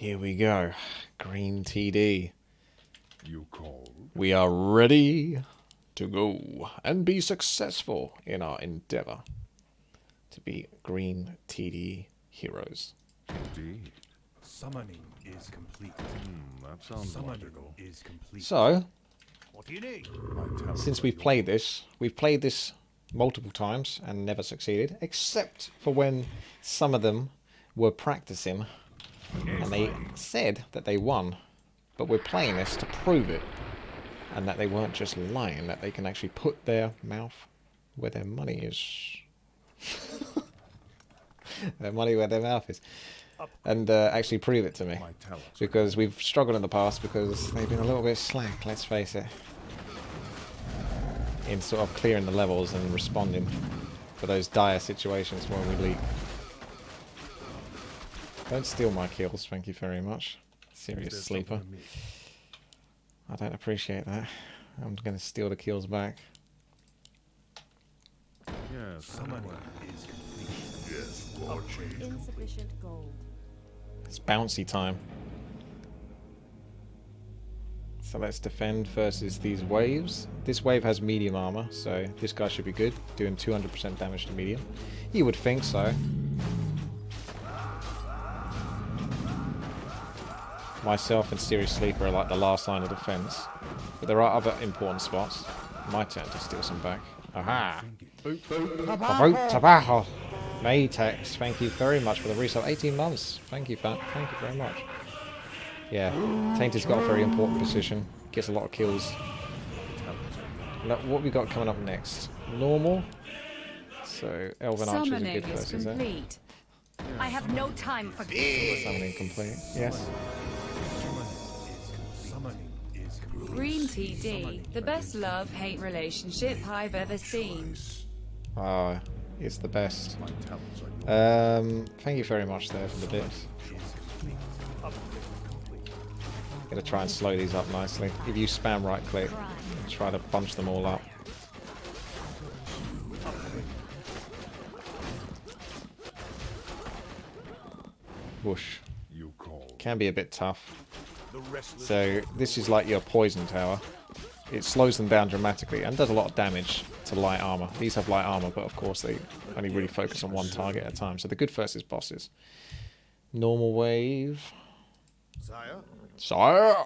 Here we go. Green TD. You called? We are ready to go and be successful in our endeavor to be green TD heroes. Indeed. Summoning is complete. That sounds logical. Is complete. So, What do you need? since we've played this multiple times and never succeeded, except for when some of them were practicing and they said that they won, but we're playing this to prove it, and that they weren't just lying, that they can actually put their mouth where their money is. Their money where their mouth is. And actually prove it to me. Because we've struggled in the past because they've been a little bit slack, let's face it, in sort of clearing the levels and responding for those dire situations when we leak. Don't steal my kills, thank you very much. Serious sleeper. I don't appreciate that. I'm going to steal the kills back. Yes. Summoning is complete. Yes. Watching. Insufficient gold. It's bouncy time. So let's defend versus these waves. This wave has medium armor, so this guy should be good, doing 200% damage to medium. You would think so. Myself and Serious Sleeper are like the last line of defense, but there are other important spots. My turn to steal some back. Aha! Tabajo! Maytex, thank you very much for the resale. 18 months. Thank you, fam. Thank you very much. Yeah, Tainted's got a very important position. Gets a lot of kills. Look, what we got coming up next? Normal. So Elven Archers are good first, is it? I have no time for Summoning complete. Yes. Summoning is complete. Green TD, the best love-hate relationship I've ever seen. Ah, it's the best. Thank you very much there for the bits. Gonna try and slow these up nicely. If you spam right click, try to bunch them all up. Whoosh. You called. Can be a bit tough. So this is like your poison tower. It slows them down dramatically and does a lot of damage to light armor. These have light armor, but of course they only really focus on one target at a time. So the good first is bosses. Normal wave. Sire!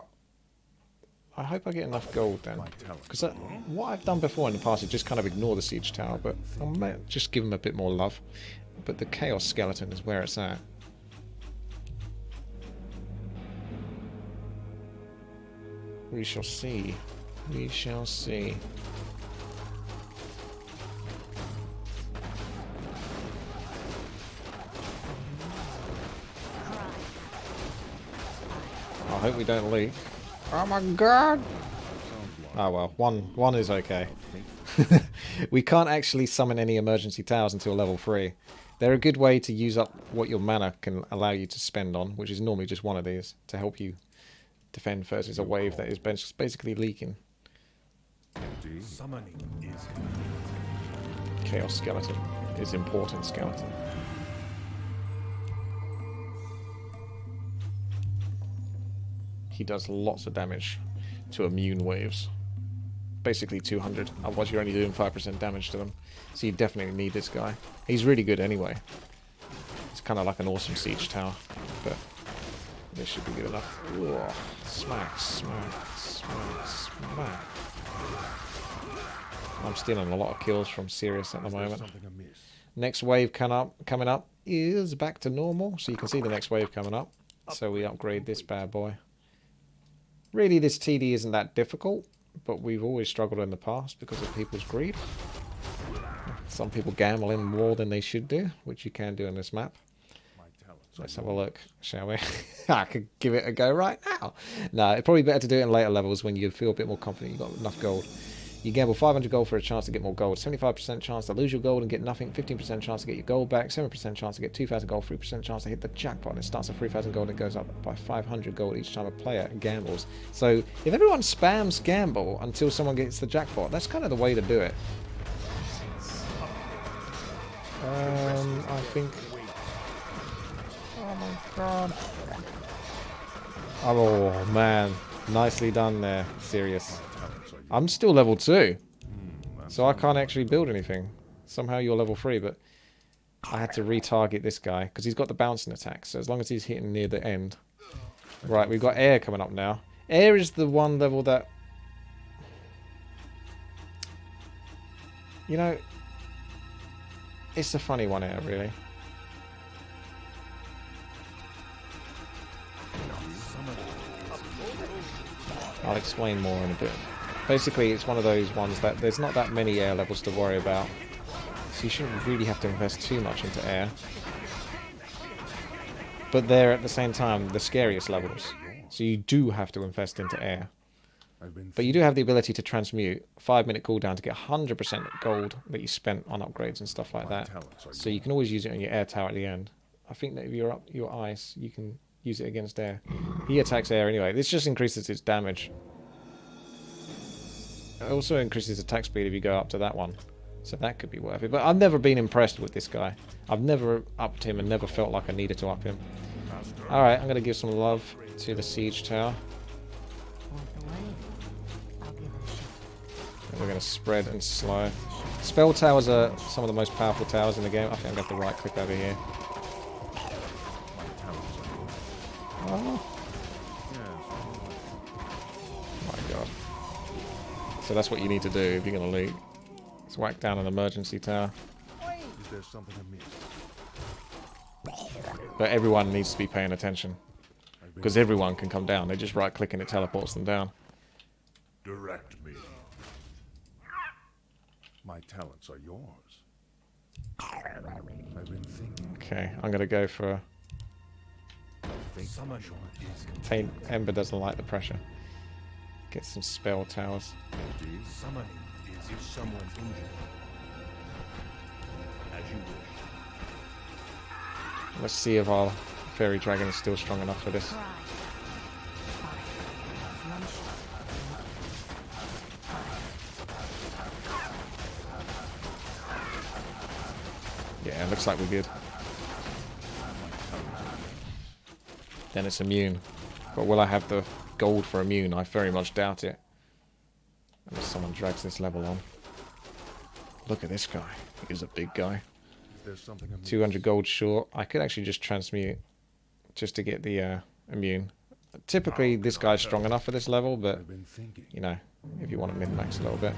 I hope I get enough gold then. Because what I've done before in the past is just kind of ignore the siege tower, but I might just give them a bit more love. But the chaos skeleton is where it's at. We shall see. We shall see. I hope we don't leak. Oh my god! Oh well, one is okay. We can't actually summon any emergency towers until level 3. They're a good way to use up what your mana can allow you to spend on, which is normally just one of these, to help you defend versus a wave that is basically leaking. Summoning is Chaos skeleton is important skeleton. He does lots of damage to immune waves. Basically 200, otherwise you're only doing 5% damage to them. So you definitely need this guy. He's really good anyway. It's kind of like an awesome siege tower, but this should be good enough. Ooh, smack, smack, smack, smack. I'm stealing a lot of kills from Sirius at the moment. Next wave coming up is back to normal, so you can see the next wave coming up. So we upgrade this bad boy. Really, this TD isn't that difficult, but we've always struggled in the past because of people's greed. Some people gamble in more than they should do, which you can do in this map. Let's have a look, shall we? I could give it a go right now. No, it's probably better to do it in later levels when you feel a bit more confident you've got enough gold. You gamble 500 gold for a chance to get more gold, 75% chance to lose your gold and get nothing, 15% chance to get your gold back, 7% chance to get 2,000 gold, 3% chance to hit the jackpot, and it starts at 3,000 gold and it goes up by 500 gold each time a player gambles. So if everyone spams gamble until someone gets the jackpot, that's kind of the way to do it. I think... Oh my god. Oh man, nicely done there, Sirius. Talents are I'm still level 2, that so I sounds can't actually build anything. Somehow you're level 3, but I had to retarget this guy because he's got the bouncing attack. So as long as he's hitting near the end. Right, we've got air coming up now. Air is the one level that, you know, it's a funny one, air, really. I'll explain more in a bit. Basically, it's one of those ones that there's not that many air levels to worry about. So you shouldn't really have to invest too much into air. But they're at the same time the scariest levels. So you do have to invest into air. But you do have the ability to transmute. 5-minute cooldown to get 100% gold that you spent on upgrades and stuff like that. So you can always use it on your air tower at the end. I think that if you're up your ice, you can use it against air. He attacks air anyway. This just increases its damage. It also increases attack speed if you go up to that one. So that could be worth it. But I've never been impressed with this guy. I've never upped him and never felt like I needed to up him. Alright, I'm going to give some love to the siege tower. And we're going to spread and slow. Spell towers are some of the most powerful towers in the game. I think I'm going to have to right click over here. Oh my god. So that's what you need to do if you're going to loot. Is whack down an emergency tower. Is there something amiss? But everyone needs to be paying attention. Because everyone can come down. They just right click and it teleports them down. Direct me. My talents are yours. I've been thinking. Okay, I'm going to go for... Summoning is Taint Ember doesn't like the pressure. Get some spell towers. summoning is if someone injured. As you wish. Let's see if our fairy dragon is still strong enough for this. Yeah, it looks like we're good. Then it's immune. But will I have the gold for immune? I very much doubt it. Unless someone drags this level on. Look at this guy. He's a big guy. Is there something amiss? 200 gold short. I could actually just transmute just to get the immune. Typically, this guy's strong enough for this level, but, I've been thinking. you know, if you want to min-max a little bit.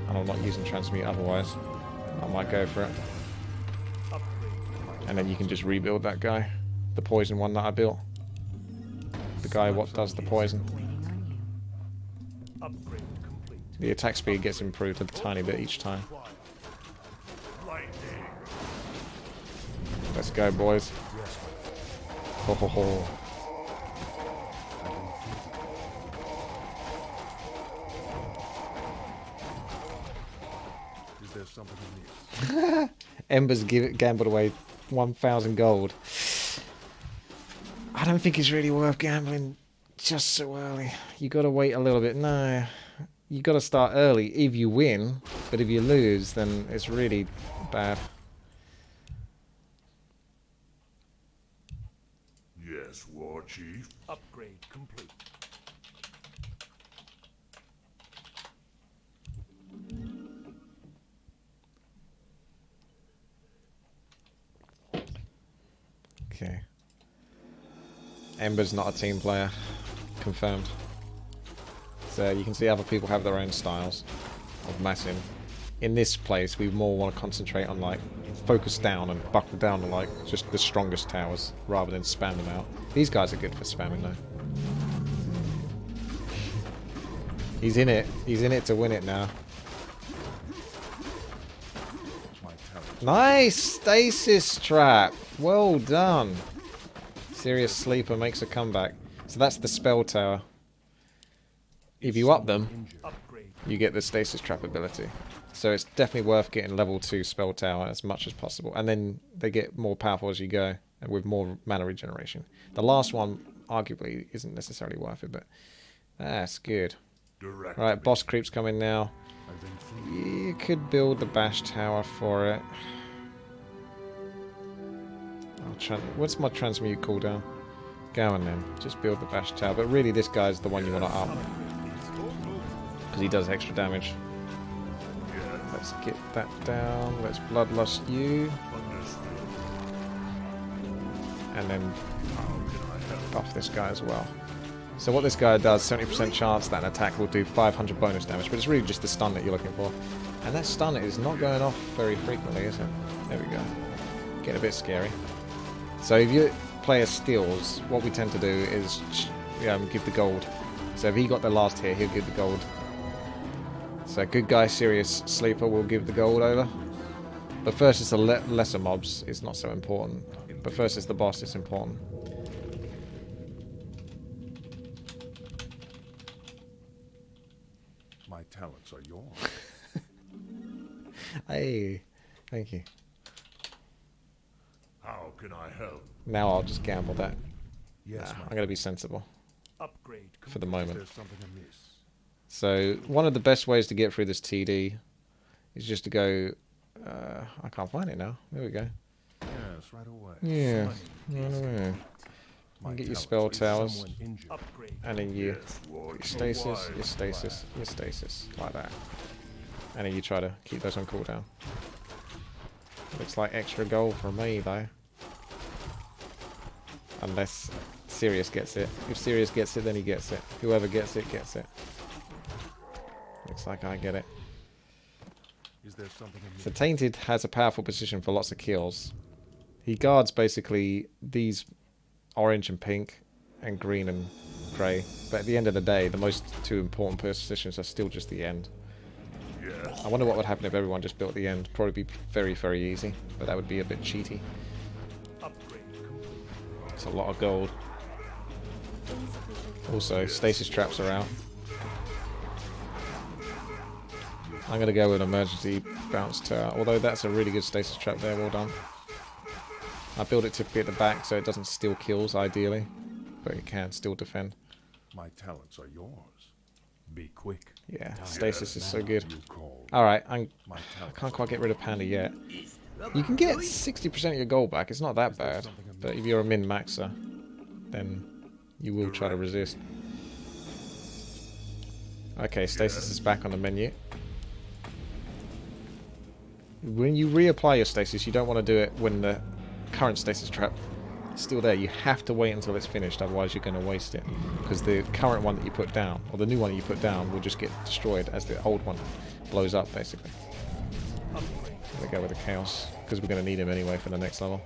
And I'm not using transmute otherwise. I might go for it. And then you can just rebuild that guy. The poison one that I built. The guy what does the poison. Upgrade complete. The attack speed gets improved a tiny bit each time. Lightning. Let's go, boys. Ho ho ho. Is there something amiss? Ember's gambled away 1,000 gold. I don't think it's really worth gambling just so early. You gotta wait a little bit. No. You gotta start early if you win. But if you lose, then it's really bad. Yes, War Chief. Upgrade complete. Okay. Ember's not a team player. Confirmed. So you can see other people have their own styles of massing. In this place, we more want to concentrate on, like, focus down and buckle down to, like, just the strongest towers rather than spam them out. These guys are good for spamming, though. He's in it. He's in it to win it now. My talents. Nice stasis trap. Well done. Serious Sleeper makes a comeback. So that's the spell tower. If you up them, Upgrade. you get the stasis trap ability. So it's definitely worth getting level 2 spell tower as much as possible. And then they get more powerful as you go, and with more mana regeneration. The last one, arguably, isn't necessarily worth it, but that's good. Direct Right, me. boss creeps coming now. I've been thinking. You could build the bash tower for it. What's my transmute cooldown? Go on then. Just build the bash tower. But really, this guy's the one you want to up. Because he does extra damage. Let's get that down. Let's bloodlust you. And then buff this guy as well. So what this guy does, 70% chance that an attack will do 500 bonus damage. But it's really just the stun that you're looking for. And that stun is not going off very frequently, is it? There we go. Getting a bit scary. So if your player steals, what we tend to do is give the gold. So if he got the last hit, he'll give the gold. So good guy, serious sleeper will give the gold over. But first it's the lesser mobs, it's not so important. But first it's the boss, it's important. My talents are yours. Hey, thank you. How can I help? Now I'll just gamble that. Yes, I'm going to be sensible Upgrade for the complete. moment. There's something amiss. So one of the best ways to get through this TD is just to go... I can't find it now. There we go. Yes, right away. Yeah. Right away. My Get your talents spell are towers. Someone injured. Upgrade. And then you Yes, your Warcraft. stasis, your stasis, your stasis. Like that. And then you try to keep those on cooldown. Looks like extra gold for me though. Unless Sirius gets it. If Sirius gets it, then he gets it. Whoever gets it, gets it. Looks like I get it. Is there something amiss? So Tainted has a powerful position for lots of kills. He guards basically these orange and pink and green and grey. But at the end of the day, the most two important positions are still just the end. Yes. I wonder what would happen if everyone just built the end. Probably be very, very easy. But that would be a bit cheaty. Upgrade complete. It's a lot of gold. Also, stasis traps are out. I'm going to go with emergency bounce tower. Although that's a really good stasis trap there. Well done. I build it typically at the back so it doesn't steal kills, ideally. But it can still defend. My talents are yours. Be quick. Yeah, stasis is so good. You call. Alright, I My talents can't quite get rid of Panda yet. You can get 60% of your gold back. It's not that bad. But if you're a min-maxer, then you will try to resist. Okay, stasis is back on the menu. When you reapply your stasis, you don't want to do it when the current stasis trap is still there. You have to wait until it's finished, otherwise you're going to waste it. Because the current one that you put down, or the new one that you put down, will just get destroyed as the old one blows up, basically. Upgrade. I'm going to go with the Chaos, because we're going to need him anyway for the next level.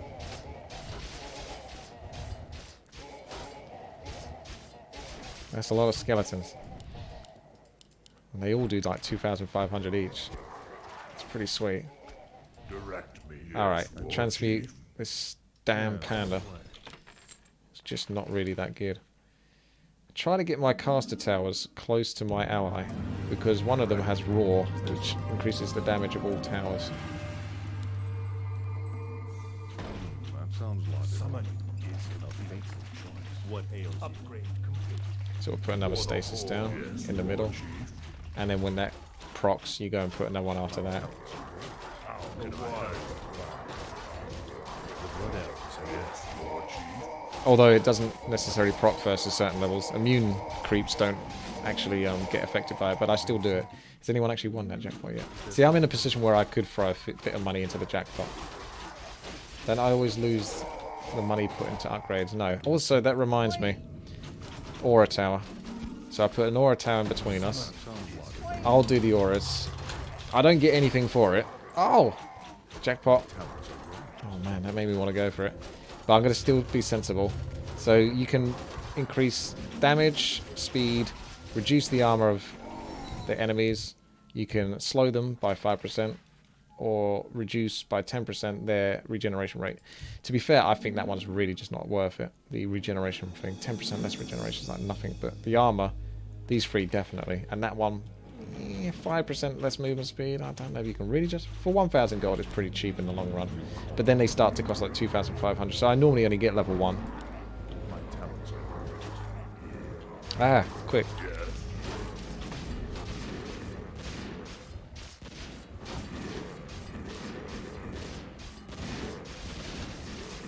That's a lot of skeletons. And they all do like 2,500 each. It's pretty sweet. direct me. Yes, Alright, War transmute Chief. this damn panda. It's just not really that good. Try to get my caster towers close to my ally, because one of them has roar, which increases the damage of all towers. That sounds logical. Summoning is a fateful choice. What ails you? Upgrade complete. So we'll put another stasis down in the middle, and then when that procs, you go and put another one after that. How can I help? What else? Yes, War Chief. Although it doesn't necessarily proc first at certain levels. Immune creeps don't actually get affected by it, but I still do it. Has anyone actually won that jackpot yet? See, I'm in a position where I could throw a bit of money into the jackpot. Then I always lose the money put into upgrades. No. Also, that reminds me. Aura Tower. So I put an Aura Tower in between us. I'll do the auras. I don't get anything for it. Oh! Jackpot. Oh man, that made me want to go for it. But I'm going to still be sensible. So you can increase damage, speed, reduce the armor of the enemies. You can slow them by 5%. Or reduce by 10% their regeneration rate. To be fair, I think that one's really just not worth it. The regeneration thing. 10% less regeneration is like nothing. But the armor, these three definitely. And that one, 5% less movement speed. I don't know if you can really just... For 1,000 gold, it's pretty cheap in the long run. But then they start to cost like 2,500. So I normally only get level 1. My talents are Ah, quick.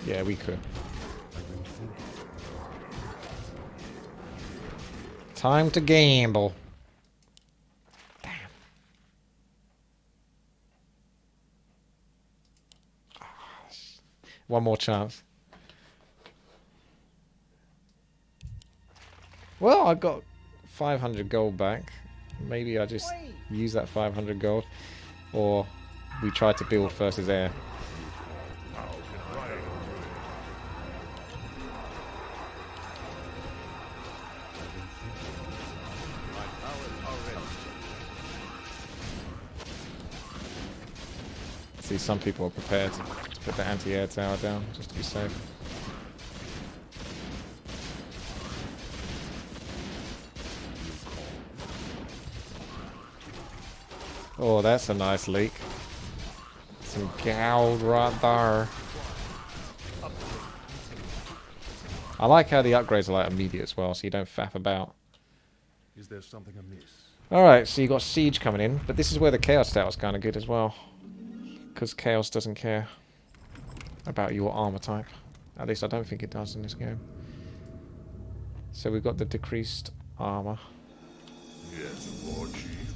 Yeah, we could. Time to gamble. Damn. One more chance. Well, I got 500 gold back. Maybe I just use that 500 gold. Or we try to build versus air. See, some people are prepared to put the anti-air tower down just to be safe. Oh, that's a nice leak. Some gold right there. I like how the upgrades are like immediate as well, so you don't faff about. Is there something amiss? Alright, so you got Siege coming in, but this is where the Chaos Tower is kind of good as well. Because Chaos doesn't care about your armor type. At least I don't think it does in this game. So we've got the decreased armor. Yes, Lord Chief.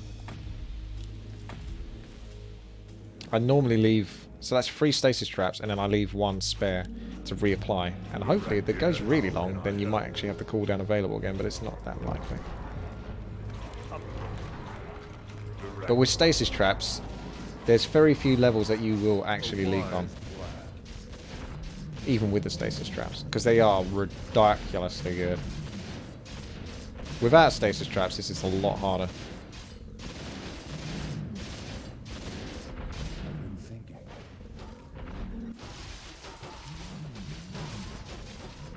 I normally leave, so that's 3 stasis traps, and then I leave 1 spare to reapply. And hopefully, if it goes really long, then you might actually have the cooldown available again, but it's not that likely. But with stasis traps, there's very few levels that you will actually leak on. Even with the stasis traps, because they are ridiculously good. Without stasis traps, this is a lot harder.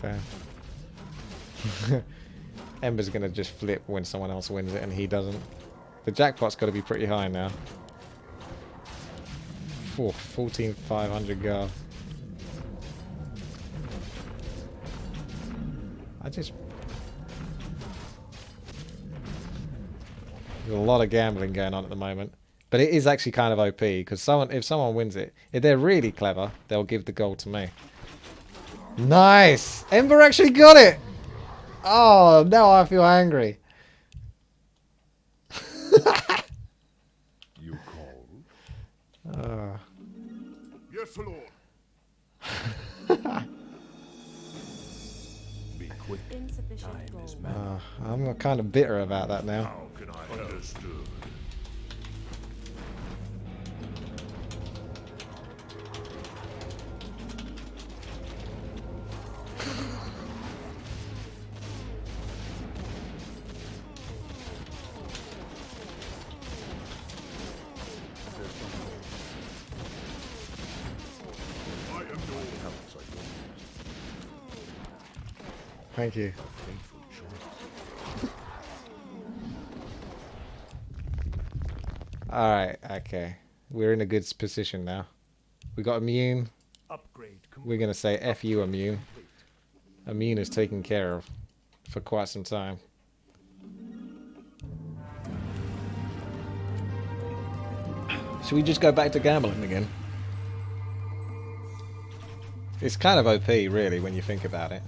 Damn. Ember's gonna just flip when someone else wins it and he doesn't. The jackpot's got to be pretty high now. 14,500 gold. There's a lot of gambling going on at the moment. But it is actually kind of OP, because if someone wins it, if they're really clever, they'll give the gold to me. Nice! Ember actually got it! Oh, now I feel angry. You called? Yes, Lord. Be quick. Insufficient gold. I'm kind of bitter about that now. How can I understood? Thank you. Alright, okay. We're in a good position now. We got immune. Upgrade We're going to say F you, immune. Immune is taken care of for quite some time. Should we just go back to gambling again? It's kind of OP, really, when you think about it.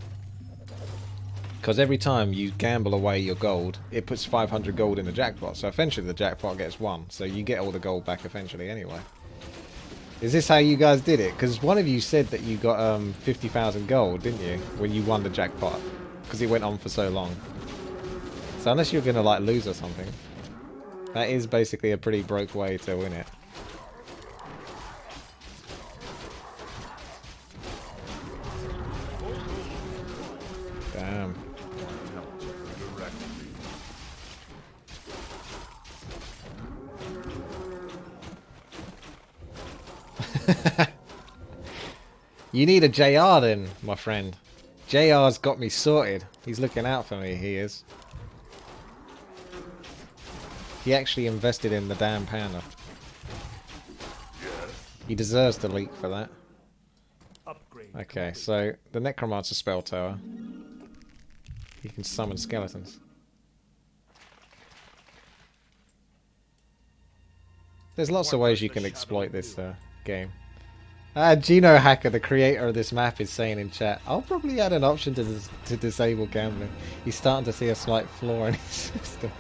Because every time you gamble away your gold, it puts 500 gold in the jackpot. So eventually the jackpot gets won. So you get all the gold back eventually anyway. Is this how you guys did it? Because one of you said that you got 50,000 gold, didn't you? When you won the jackpot. Because it went on for so long. So unless you're going to like lose or something. That is basically a pretty broke way to win it. Damn. You need a JR then, my friend. JR's got me sorted. He's looking out for me, he is. He actually invested in the damn panda. He deserves the leak for that. Okay, so the Necromancer spell tower. You can summon skeletons. There's lots of ways you can exploit this game. Geno Hacker, the creator of this map, is saying in chat, I'll probably add an option to disable gambling. He's starting to see a slight flaw in his system.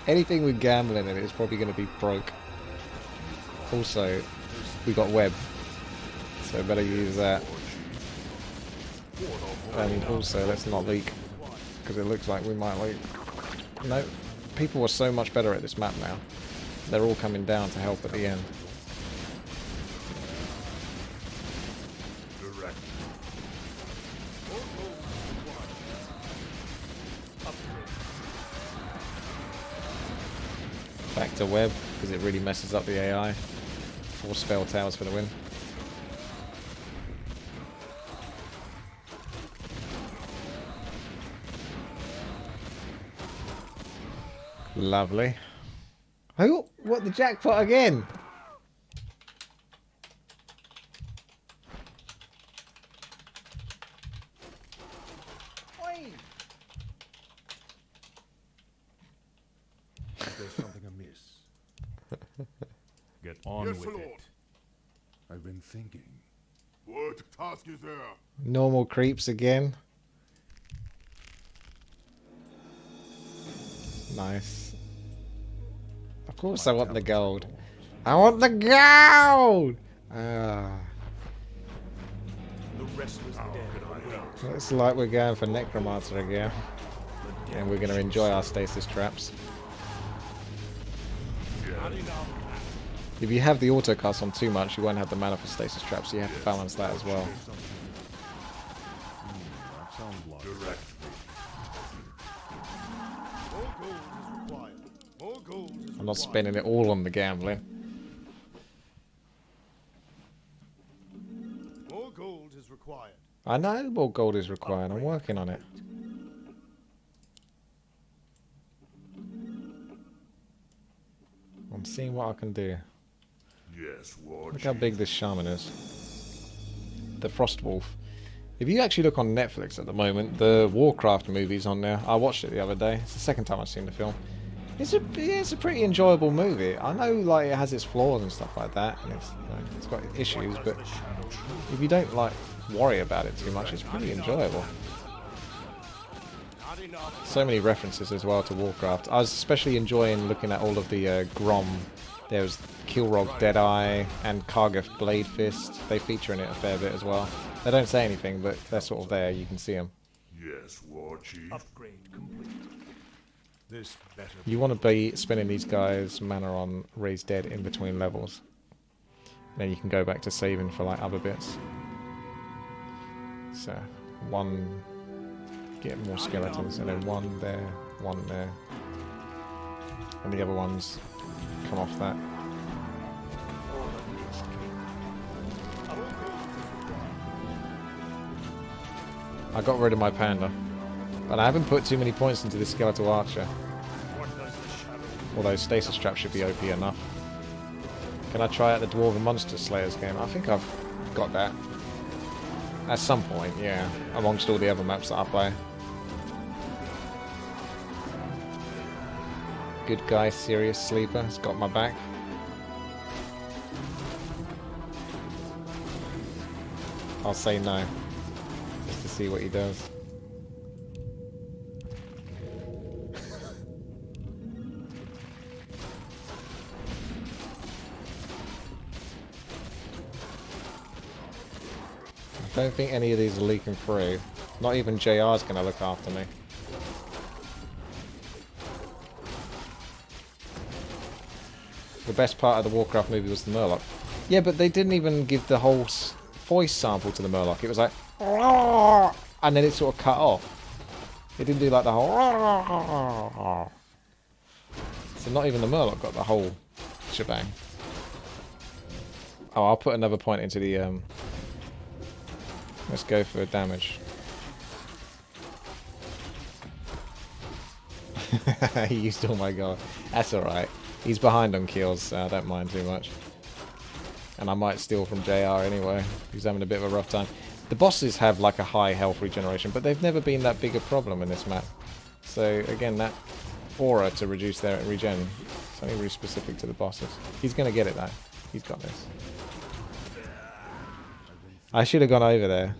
Anything with gambling in it is probably going to be broke. Also, we got web, so better use that. And also, let's not leak, because it looks like we might leak. No, people are so much better at this map now. They're all coming down to help at the end. Back to web, because it really messes up the AI. 4 spell towers for the win. Lovely. Oh, what, the jackpot again? There's something amiss. Get on with it. I've been thinking. What task is there? Normal creeps again. Nice. Of course I want the gold. I want the gold! Ah. The rest was dead. Looks like we're going for Necromancer again. And we're going to enjoy our stasis traps. If you have the autocast on too much, you won't have the mana for stasis traps, so you have to balance that as well. That sounds like I'm not spending it all on the gambling. More gold is required. I know more gold is required, I'm working on it. I'm seeing what I can do. Yes, War Look how big this shaman is. The Frost Wolf. If you actually look on Netflix at the moment, the Warcraft movie's on there. I watched it the other day. It's the second time I've seen the film. It's a pretty enjoyable movie. I know like it has its flaws and stuff like that, and it's got issues, but if you don't like worry about it too much, it's pretty enjoyable. So many references as well to Warcraft. I was especially enjoying looking at all of the Grom. There was Kilrog Deadeye and Kargath Blade Fist. They feature in it a fair bit as well. They don't say anything, but they're sort of there. You can see them. Yes, War Chief. Upgrade complete. This better. You want to be spending these guys' mana on Raise Dead in between levels. Then you can go back to saving for like other bits. So, one... Get more skeletons, and then one there, one there. And the other ones come off that. I got rid of my panda. But I haven't put too many points into the skeletal archer. Although stasis trap should be OP enough. Can I try out the Dwarven Monster Slayers game? I think I've got that. At some point, yeah. Amongst all the other maps that I play. Good guy, serious sleeper, has got my back. I'll say no, just to see what he does. I don't think any of these are leaking through. Not even JR's gonna look after me. The best part of the Warcraft movie was the Murloc. Yeah, but they didn't even give the whole voice sample to the Murloc. It was like... And then it sort of cut off. It didn't do like the whole... So not even the Murloc got the whole shebang. Oh, I'll put another point into the... Let's go for damage. He used all my gold. That's alright. He's behind on kills, so I don't mind too much. And I might steal from JR anyway. He's having a bit of a rough time. The bosses have like a high health regeneration, but they've never been that big a problem in this map. So again, that aura to reduce their regen, it's only really specific to the bosses. He's going to get it though. He's got this. I should have gone over there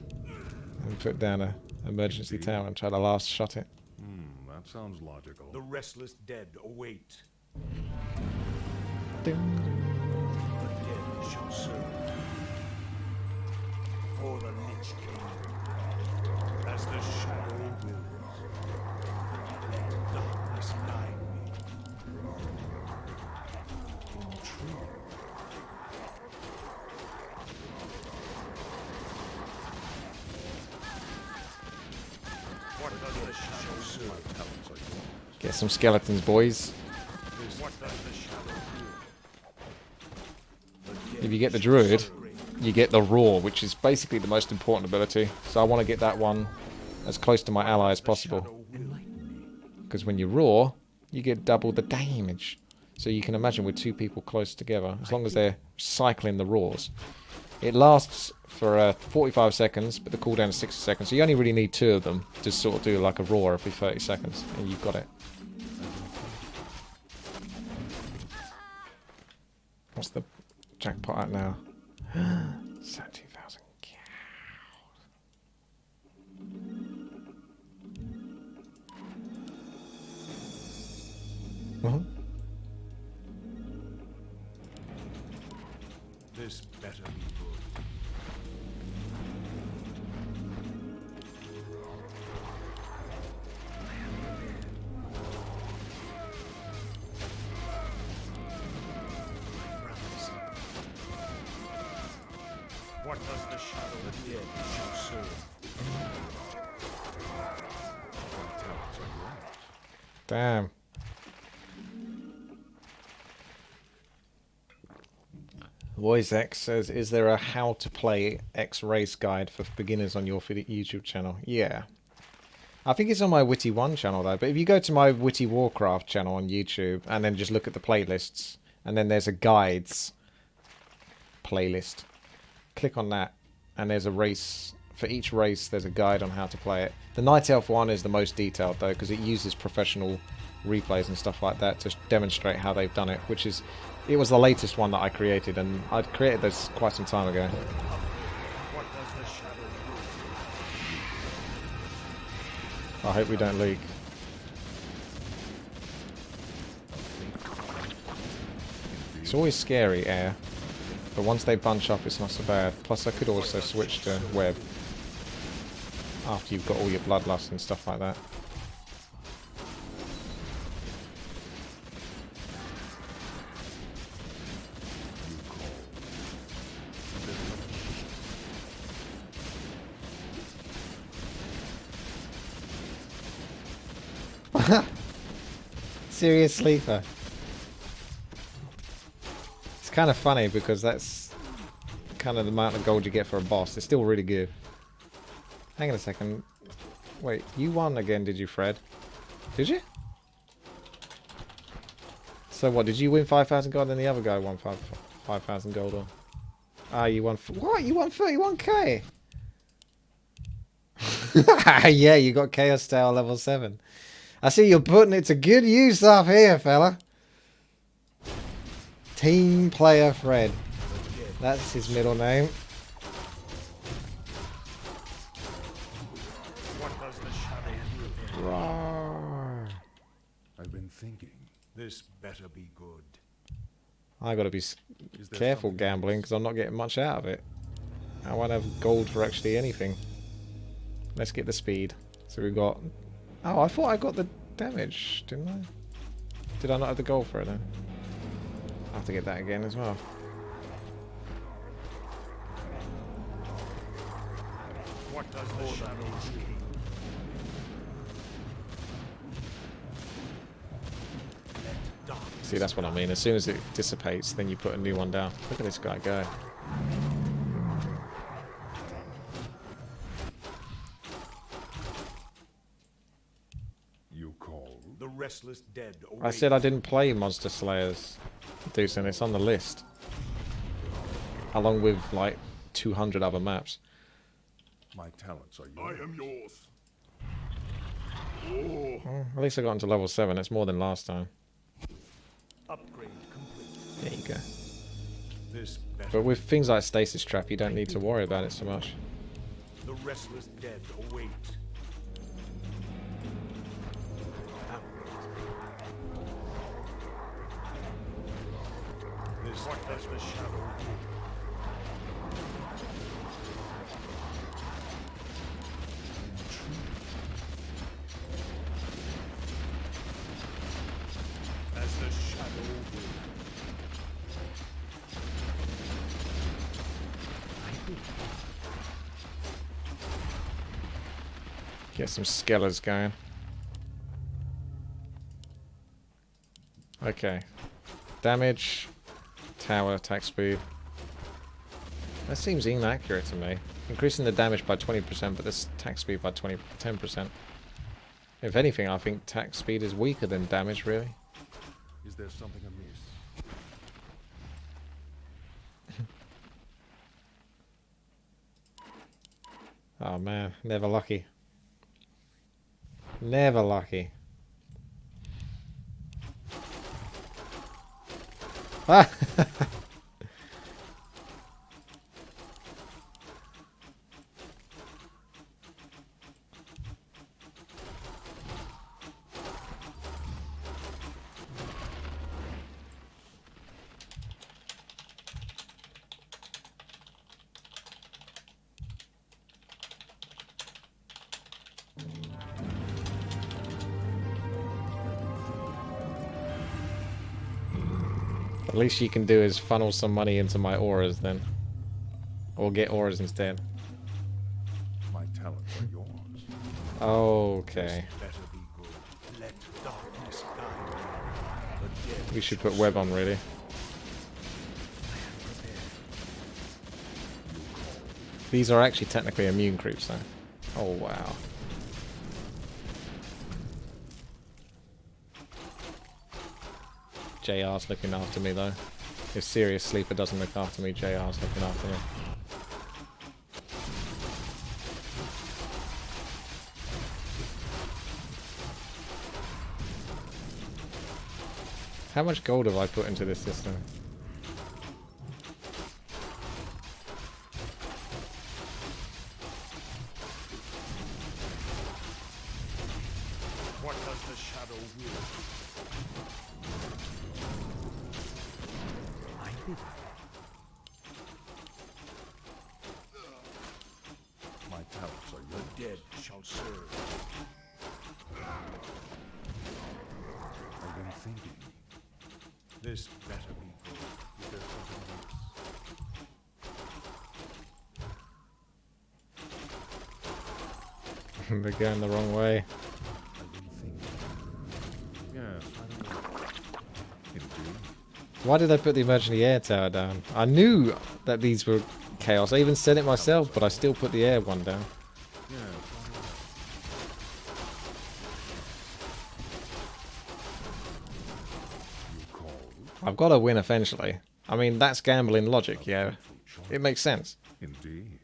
and put down a emergency tower and try to last shot it. That sounds logical. The restless dead await. Ding. The dead shall serve. For the Lich King. As the shadow wills. Let darkness guide me. True. What does the shadow serve? Get some skeletons, boys. What does the shadow do? If you get the druid, you get the roar, which is basically the most important ability. So I want to get that one as close to my ally as possible. Because when you roar, you get double the damage. So you can imagine with two people close together, as long as they're cycling the roars. It lasts for 45 seconds, but the cooldown is 60 seconds. So you only really need two of them to sort of do like a roar every 30 seconds, and you've got it. What's the jackpot at now? 17,000 cows. What? This better be good. What does the shadow of the dead shall serve? Damn. Voice X says, is there a how to play X race guide for beginners on your YouTube channel? Yeah. I think it's on my WTi channel though, but if you go to my WTiiWarcraft channel on YouTube and then just look at the playlists, and then there's a guides playlist. Click on that, and there's a race. For each race, there's a guide on how to play it. The Night Elf one is the most detailed, though, because it uses professional replays and stuff like that to demonstrate how they've done it, which is... It was the latest one that I created, and I'd created this quite some time ago. What does the shadow do? I hope we don't leak. It's always scary, air. But once they bunch up, it's not so bad. Plus, I could also switch to web after you've got all your bloodlust and stuff like that. Serious sleeper. It's kind of funny because that's kind of the amount of gold you get for a boss. It's still really good. Hang on a second. Wait, you won again, did you, Fred? Did you? So what, did you win 5,000 gold and the other guy won 5,000 gold? Or... Ah, you won... What? You won 31k? Yeah, you got Chaos Tower level 7. I see you're putting it to good use up here, fella. Team Player Fred. That's his middle name. What does the shadow do? Roar. I've been thinking. This better be good. I gotta be careful gambling because I'm not getting much out of it. I won't have gold for actually anything. Let's get the speed. So we've got... Oh, I thought I got the damage, didn't I? Did I not have the gold for it then? I'll have to get that again as well. What does the shadow do? Let darkness See, that's what I mean. As soon as it dissipates, then you put a new one down. Look at this guy go. You called. the restless dead await. I said I didn't play Monster Slayers, Deuce, and it's on the list. Along with, like, 200 other maps. My talents are I yours. am yours. Oh, Well, at least I got into level 7. It's more than last time. Upgrade complete. There you go. This better But with things like Stasis Trap, you don't need to worry about it so much. the restless dead await. This does the shadow do? As the shadow will. Get some skellers going. Okay. Damage. Tower, attack speed. That seems inaccurate to me. Increasing the damage by 20%, but this attack speed by 10%. If anything, I think attack speed is weaker than damage, really. Is there something amiss? Oh man, never lucky. Never lucky. Ah! At least you can do is funnel some money into my auras then. Or get auras instead. My talents are yours. Okay. Better be good. Let darkness guide you. The dead We should put web on really. These are actually technically immune creeps though. Oh wow. JR's looking after me though. If Serious Sleeper doesn't look after me, JR's looking after me. How much gold have I put into this system? What does the shadow will? My talents are yours. The dead shall serve. I've been thinking. This better be good. Is there something amiss? They're going the wrong way. I've been thinking. Yes, I don't know. Indeed. Why did I put the emergency air tower down? I knew that these were chaos. I even said it myself, but I still put the air one down. Yes, I know. You called? I've got to win eventually. I mean, that's gambling logic, yeah. It makes sense. Indeed.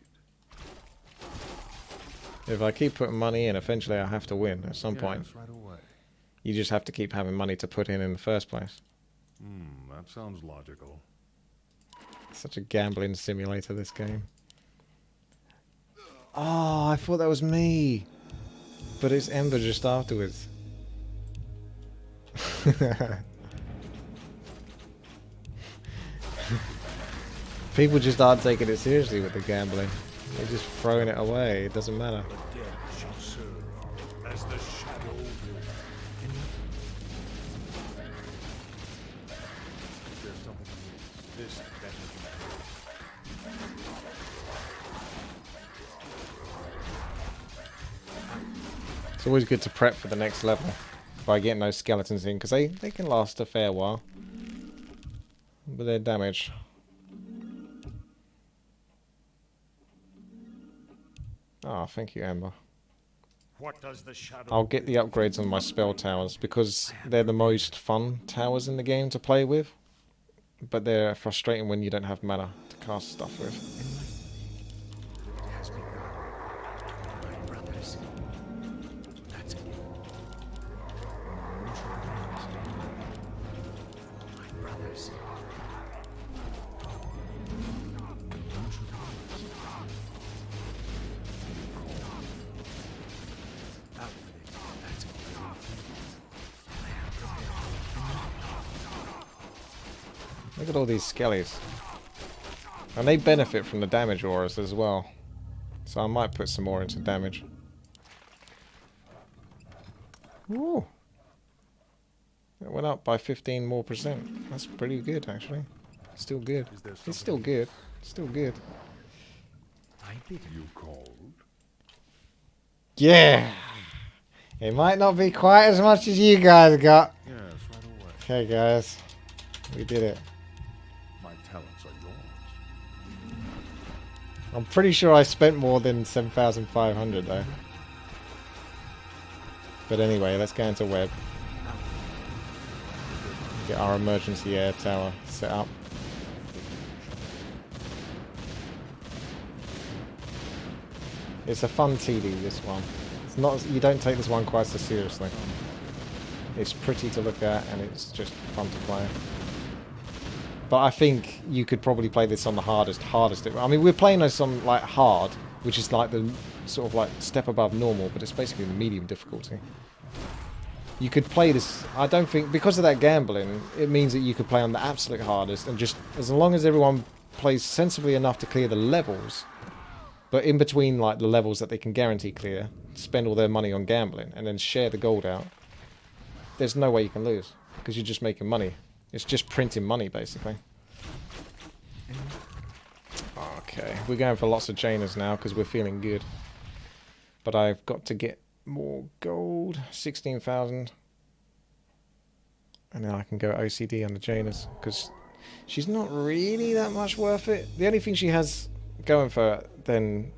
If I keep putting money in, eventually I have to win at some point. Yes, right away. You just have to keep having money to put in the first place. That sounds logical. Such a gambling simulator, this game. Oh, I thought that was me. But it's Ember just afterwards. People just aren't taking it seriously with the gambling. They're just throwing it away. It doesn't matter. The dead shall serve. As the shadow will. Is there something amiss? This better be good. It's always good to prep for the next level by getting those skeletons in, because they can last a fair while. But their damage. Oh, thank you, Amber. What does the shadow I'll get the upgrades on my spell towers, because they're the most fun towers in the game to play with. But they're frustrating when you don't have mana to cast stuff with. has begun? My brothers. That's it. My brothers. Look at all these skellies. And they benefit from the damage auras as well. So I might put some more into damage. Ooh. It went up by 15% more. That's pretty good, actually. Still good. It's still good. Still good. I bid you cold. Yeah! It might not be quite as much as you guys got. Yes, right away. Okay, guys. We did it. My talents are yours. I'm pretty sure I spent more than 7,500 though. But anyway, let's go into web. Get our emergency air tower set up. It's a fun TD, this one. It's not. You don't take this one quite so seriously. It's pretty to look at, and it's just fun to play. But I think you could probably play this on the hardest. I mean, we're playing this on like hard, which is like the sort of like step above normal, but it's basically the medium difficulty. You could play this. I don't think because of that gambling, it means that you could play on the absolute hardest, and just as long as everyone plays sensibly enough to clear the levels. But in between, like, the levels that they can guarantee clear, spend all their money on gambling, and then share the gold out, there's no way you can lose. Because you're just making money. It's just printing money, basically. Okay, we're going for lots of chainers now, because we're feeling good. But I've got to get more gold. 16,000. And then I can go OCD on the chainers, because she's not really that much worth it. The only thing she has going for her than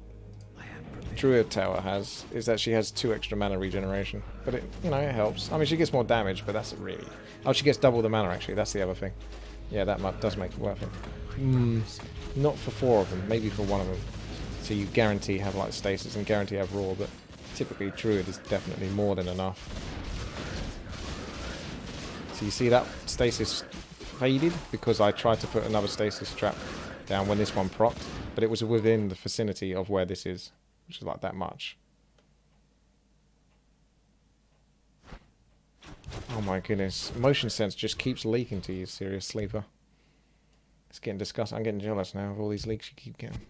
Druid Tower has is that she has 2 extra mana regeneration, but it, you know, it helps. I mean, she gets more damage, but that's really. Oh, she gets double the mana actually. That's the other thing. Yeah, that does make it worth it. Not for 4 of them, maybe for 1 of them. So you guarantee have like stasis and guarantee have raw, but typically Druid is definitely more than enough. So you see that stasis faded because I tried to put another stasis trap down when this one procced, but it was within the vicinity of where this is, which is like that much. Oh my goodness. Motion sense just keeps leaking to you, serious sleeper. It's getting disgusting. I'm getting jealous now of all these leaks you keep getting.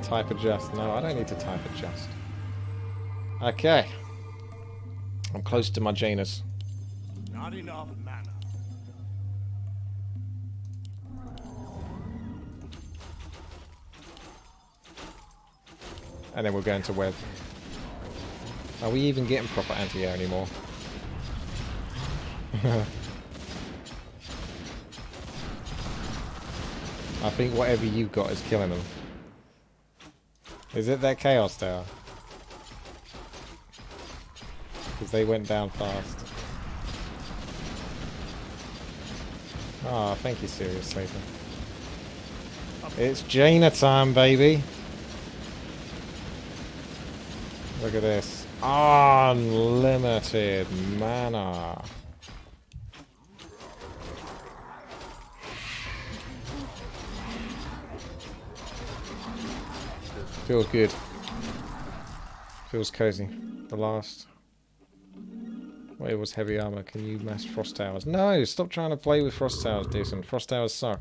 Type adjust. No, I don't need to type adjust. Okay. I'm close to my Janus. Not enough mana. And then we're going to web. Are we even getting proper anti-air anymore? I think whatever you've got is killing them. Is it that Chaos Tower? Because they went down fast. Oh, thank you, Serious Sleeper. It's Jaina time, baby! Look at this. Unlimited mana. Feels good. Feels cozy. The last wave was heavy armor. Can you mass frost towers? No! Stop trying to play with frost towers, decent. Frost towers suck.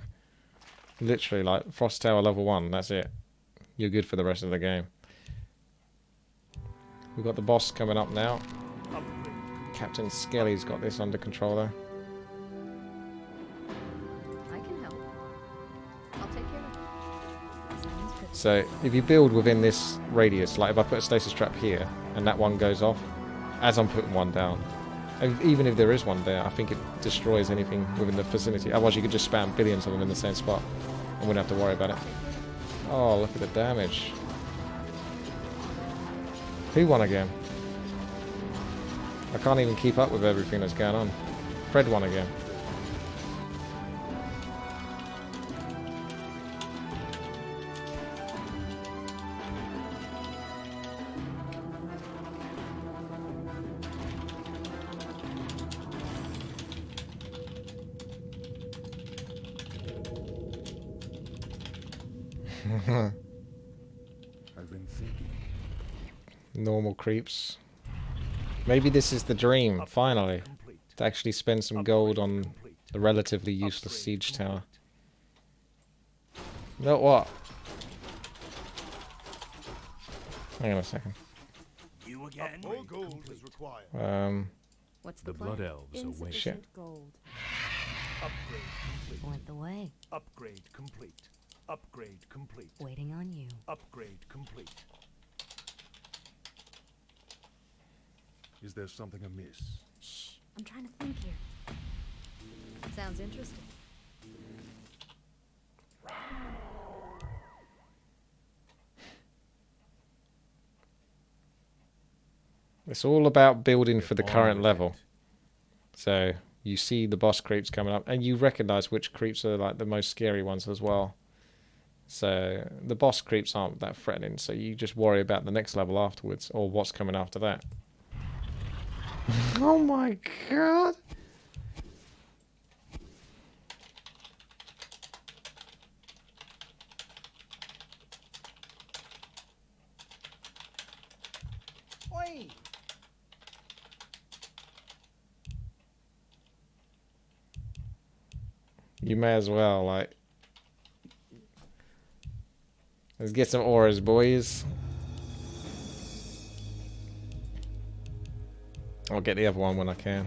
Literally, like, frost tower level 1, that's it. You're good for the rest of the game. We've got the boss coming up now. Captain Skelly's got this under control though. I can help. I'll take care of it. Sounds good. So if you build within this radius, like if I put a stasis trap here and that one goes off, as I'm putting one down, even if there is one there, I think it destroys anything within the vicinity. Otherwise you could just spam billions of them in the same spot and wouldn't have to worry about it. Oh, look at the damage. Who won again? I can't even keep up with everything that's going on. Fred won again. I've been thinking. Normal creeps. Maybe this is the dream, finally. Complete. To actually spend some gold on the relatively useless siege tower. You know what? Hang on a second. You again? More gold is required. What's The the plan? blood elves await. Insufficient gold. Upgrade complete. Point the way. Upgrade complete. Upgrade complete. Waiting on you. Upgrade complete. Is there something amiss? Shh. I'm trying to think here. Sounds interesting. It's all about building for the Get on current with level. it. So you see the boss creeps coming up, and you recognize which creeps are like the most scary ones as well. So the boss creeps aren't that threatening, so you just worry about the next level afterwards, or what's coming after that. Oh my god! Oi! You may as well, like... Let's get some auras, boys. I'll get the other one when I can.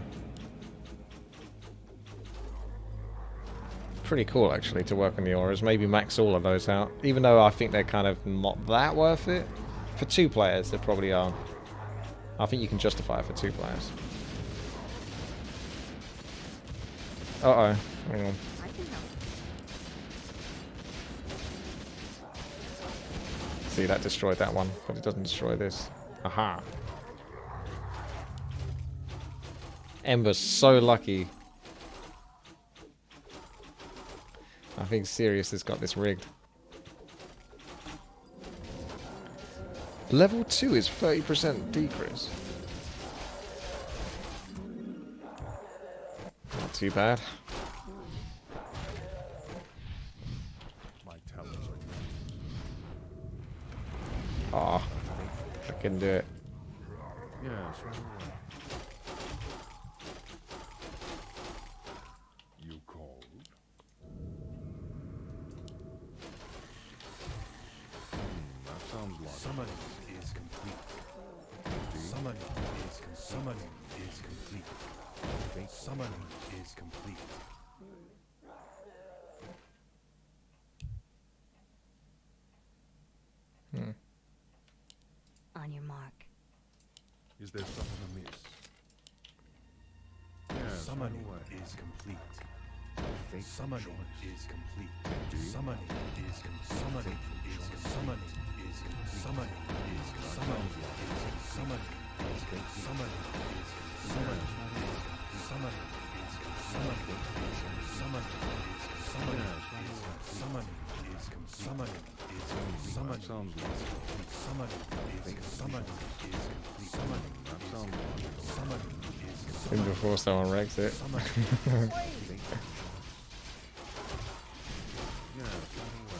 Pretty cool, actually, to work on the auras. Maybe max all of those out. Even though I think they're kind of not that worth it. For 2 players, they probably are. I think you can justify it for 2 players. Uh-oh. Hang on. I can help. See, that destroyed that one, but it doesn't destroy this. Aha. Ember's so lucky. I think Sirius has got this rigged. Level 2 is 30% decrease. Not too bad. My talents are Ah, I can do it. yes, right away. You called? That sounds like Summoning is complete. Summoning is summoning is complete. Summoning is complete. On your mark. Is there something amiss? Yes, Summoning right away. is complete. Summoning is complete. Summoning is summoning is summoning is summoning is summoning is summoning is summoning is summoning is summoning is summoning is summoning is summoning is summoning is summoning is That sounds like summoning is summoning is summoning that sounds like summoning is Even before someone wrecks it. yes, right away.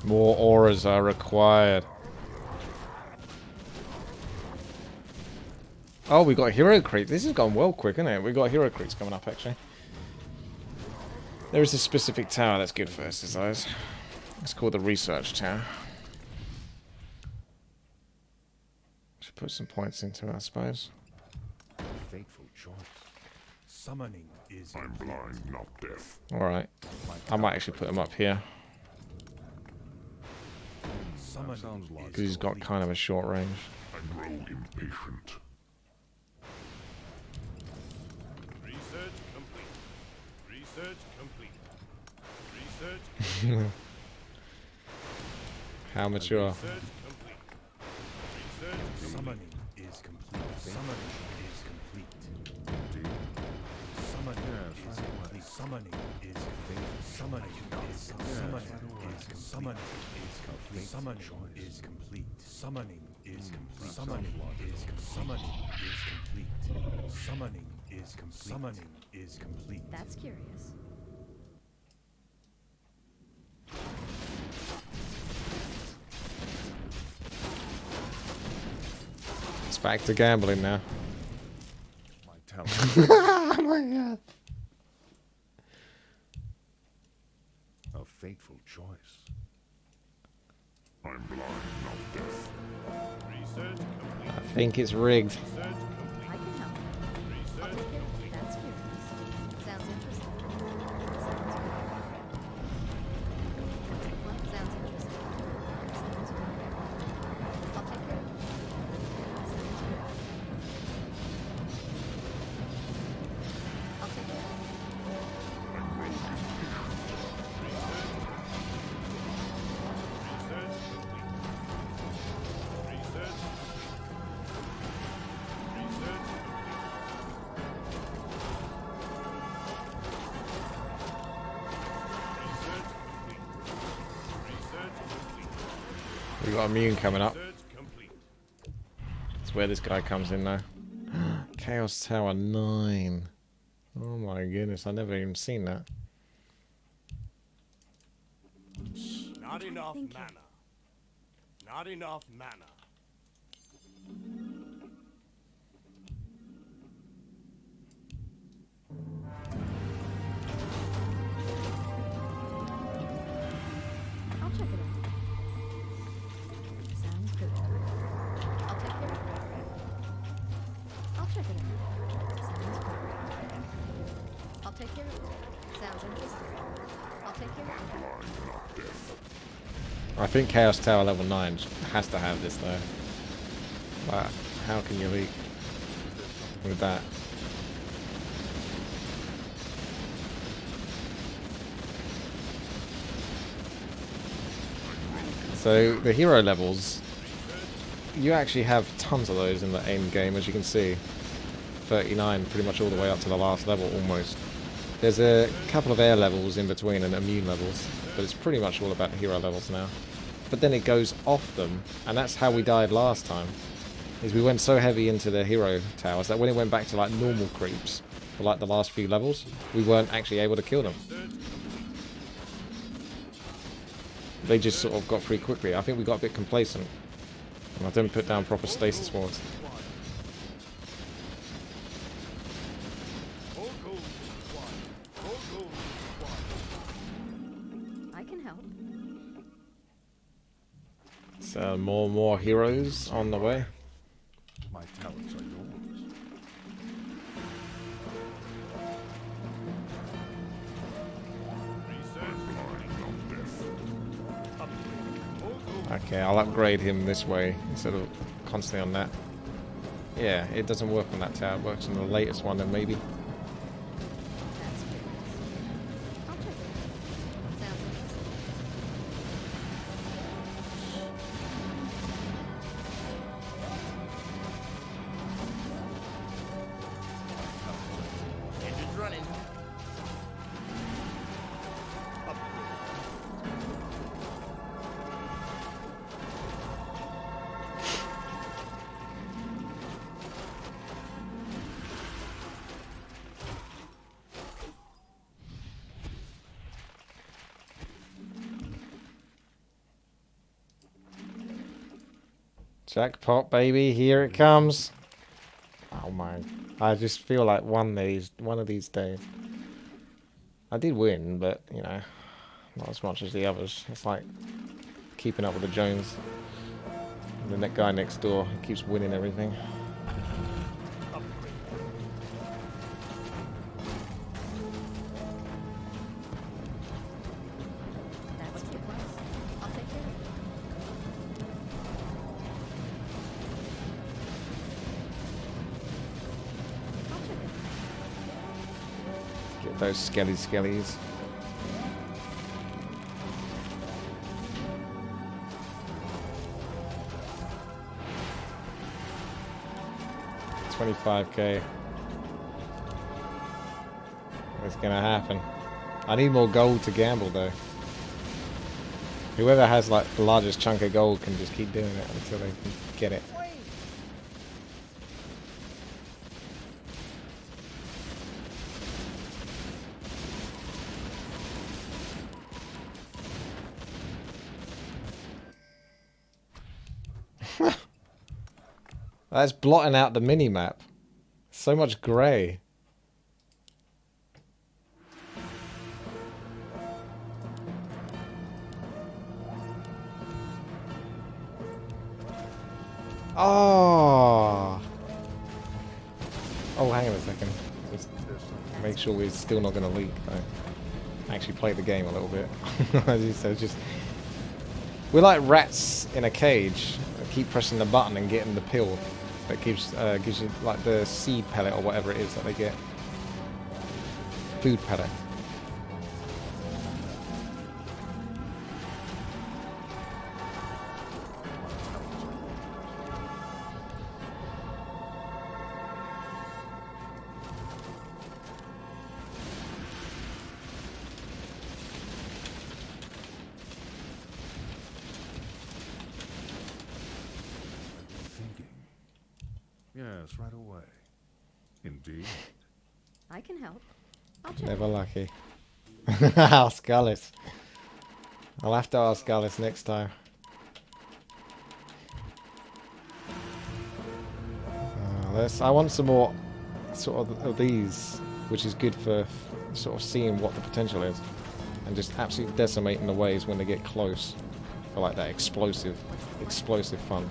More auras are required. Oh, we got hero creep. This has gone well quick, isn't it? We got hero creeps coming up, actually. There is a specific tower that's good for exercise. It's called the research tower. Should put some points into it, I suppose. fateful choice. Summoning is I'm blind, not deaf. Alright. I might actually put him up here. summoning sounds like Because he's got kind of a short range. I grow impatient. research complete. Research complete. Research How mature. research complete. Research summoning is complete. Summoning is complete. Indeed. Summoning Yes, complete. Summoning is complete. Summoning is summoning is summoning is complete. Summoning is complete. Summoning is complete. Summoning is summoning is complete. Summoning is complete. Summoning is complete. That's curious. It's back to gambling now. My talent. Oh my god. A fateful choice. I'm blind, not deaf. I think it's rigged. I can help. I'll take care of it. That's curious. Sounds interesting. Sounds good. What's the plan? Sounds interesting. Sounds good. I'll take care of it. Sounds good. I'll take care of it. We got immune coming up. That's where this guy comes in now. Chaos Tower 9. Oh my goodness, I never even seen that. Not enough Thank you. mana. Not enough mana. I'll check it out. Sounds good. I'll take care of it. I'll check it out. Sounds good. I'll take care of it. Sounds interesting. I'll take care of it. Blind, not deaf. I think Chaos Tower level 9 has to have this though. But how can you leak with that? So the hero levels, you actually have tons of those in the end game, as you can see. 39 pretty much all the way up to the last level almost. There's a couple of air levels in between and immune levels, but it's pretty much all about hero levels now. But then it goes off them, and that's how we died last time. Is we went so heavy into the hero towers that when it went back to like normal creeps for like the last few levels, we weren't actually able to kill them. They just sort of got free quickly. I think we got a bit complacent. And I didn't put down proper stasis wards. I can help. So more heroes on the way. My talents are yours. Okay, I'll upgrade him this way instead of constantly on that. Yeah, it doesn't work on that tower. It works on the latest one then maybe. That's curious. I'll check it out. Sounds interesting. Engine's running. Jackpot, baby, here it comes. Oh my! I just feel like one of these days. I did win, but you know, not as much as the others. It's like keeping up with the Jones. And the guy next door keeps winning everything. That's the place. I'll take care of it. I'll check it out. Get those skellies. 25k. it's gonna happen. I need more gold to gamble though. Whoever has like the largest chunk of gold can just keep doing it until they can get it. That's blotting out the mini-map. So much grey. Oh. Oh, hang on a second. Just make sure we're still not going to leak. I actually play the game a little bit. As you said, just we're like rats in a cage. Keep pressing the button and getting the pill that gives you like the seed pellet or whatever it is that they get. Food pellet. Yes, right away. Indeed. I can help. I'll check. Never lucky. Ask Alice. I'll have to ask Alice next time. I want some more sort of these, which is good for sort of seeing what the potential is, and just absolutely decimating the waves when they get close for like that explosive fun.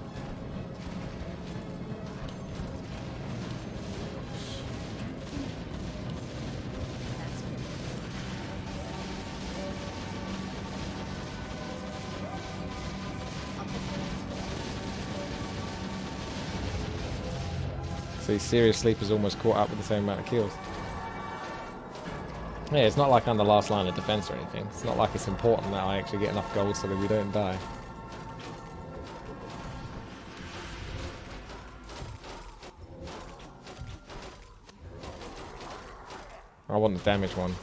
See, Serious Sleeper's almost caught up with the same amount of kills. Yeah, it's not like I'm the last line of defense or anything. It's not like it's important that I actually get enough gold so that we don't die. I want the damage one.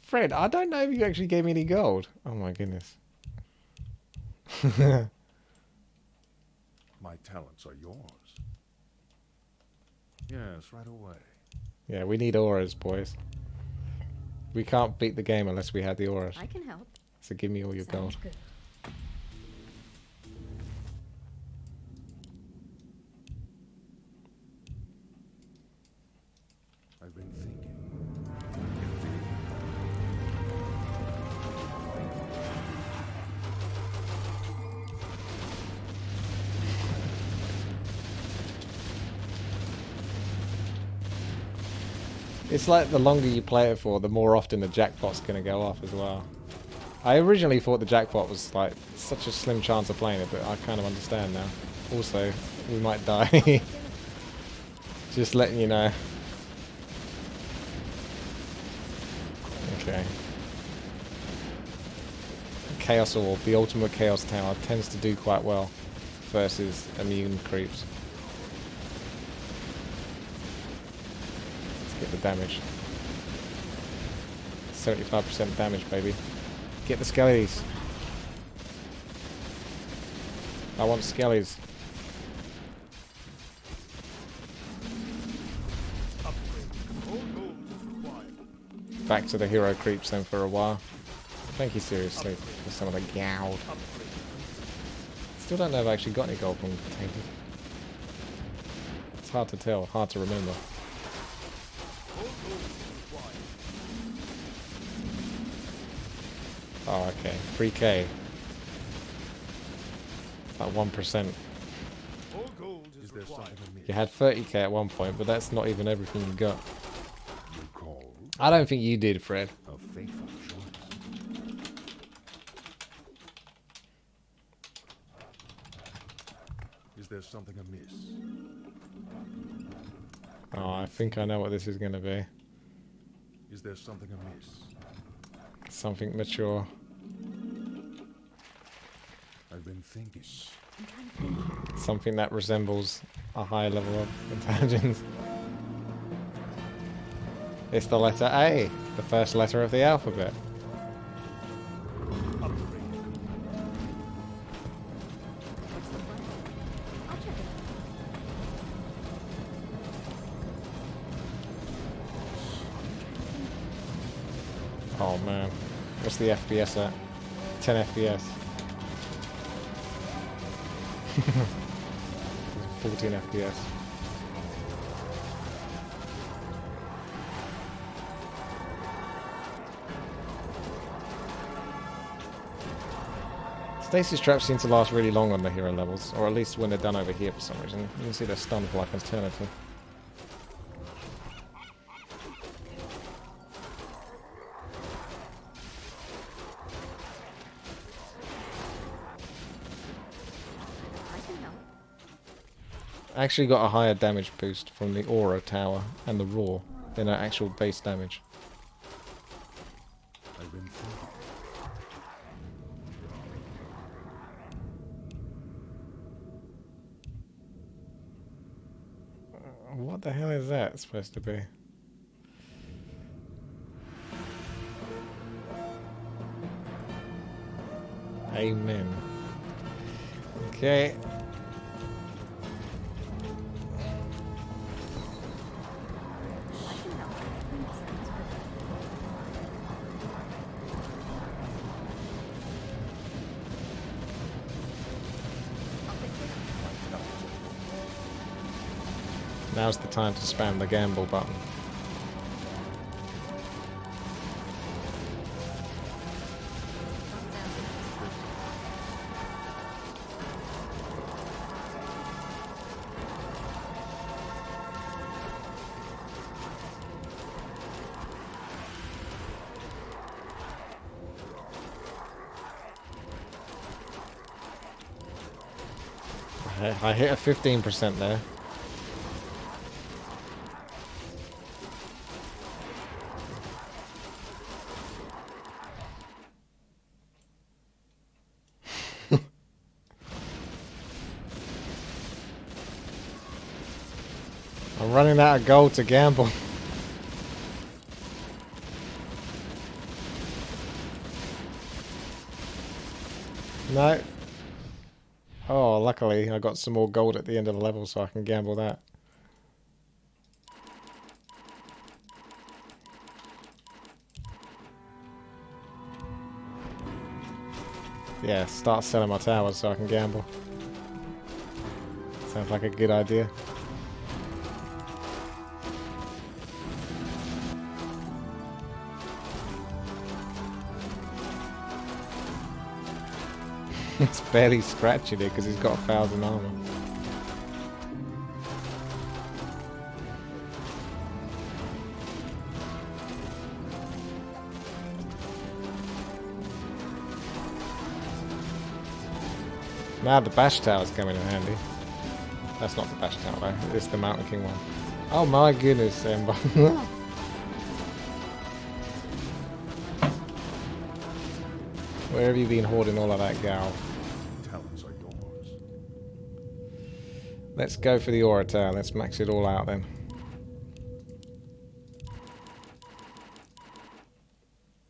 Fred, I don't know if you actually gave me any gold. Oh my goodness. My talents are yours. Yes, right away. Yeah, we need auras, boys. We can't beat the game unless we have the auras. I can help. So give me all your gold. Sounds good. I've been thinking. It's like the longer you play it for, the more often the jackpot's going to go off as well. I originally thought the jackpot was like such a slim chance of playing it, but I kind of understand now. Also, we might die. Just letting you know. Okay. Chaos Orb, the ultimate Chaos Tower, tends to do quite well versus immune creeps. Get the damage. 75% damage, baby. Get the skellies. I want skellies. Back to the hero creeps then for a while. Thank you, seriously, for some of the gold. Still don't know if I actually got any gold from Tainted. It's hard to tell, hard to remember. Oh, okay. 3k. About 1%. Is there something amiss? You had 30k at one point, but that's not even everything you got. You call I don't think you did, Fred. a faithful choice. Is there something amiss? Oh, I think I know what this is going to be. Is there something amiss? Something mature. I've been thinking. I'm trying to think here. Something that resembles a high level of intelligence. It's the letter A, the first letter of the alphabet. What's the plan? I'll check it out. Oh man, what's the FPS at? 10 FPS. 14 FPS. Stasis traps seem to last really long on the hero levels, or at least when they're done over here for some reason. You can see they're stunned for like an eternity. I can help. I actually got a higher damage boost from the aura tower and the roar than our actual base damage. I've been thinking. What the hell is that supposed to be? Amen. Okay. I can help. Sounds good. I'll take care of it. Now's the time to spam the gamble button. I hit a 15% there. I'm running out of gold to gamble. No. Oh, luckily I got some more gold at the end of the level so I can gamble that. Yeah, start selling my towers so I can gamble. Sounds like a good idea. It's barely scratching it because he's got 1,000 armor. Now the bash tower's coming in handy. That's not the bash tower though, it's the Mountain King one. Oh my goodness, Ember. Where have you been hoarding all of that gal? Talents are yours. Let's go for the aura tower. Let's max it all out then.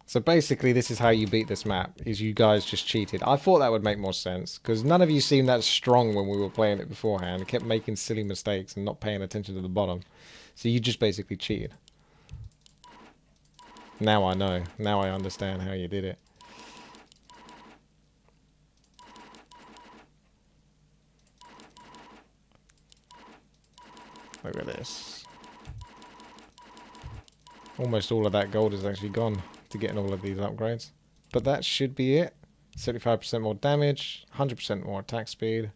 So basically this is how you beat this map, is you guys just cheated. I thought that would make more sense, because none of you seemed that strong when we were playing it beforehand. You kept making silly mistakes and not paying attention to the bottom. So you just basically cheated. Now I know. Now I understand how you did it. Look at this. Almost all of that gold is actually gone to getting all of these upgrades. But that should be it. 75% more damage, 100% more attack speed.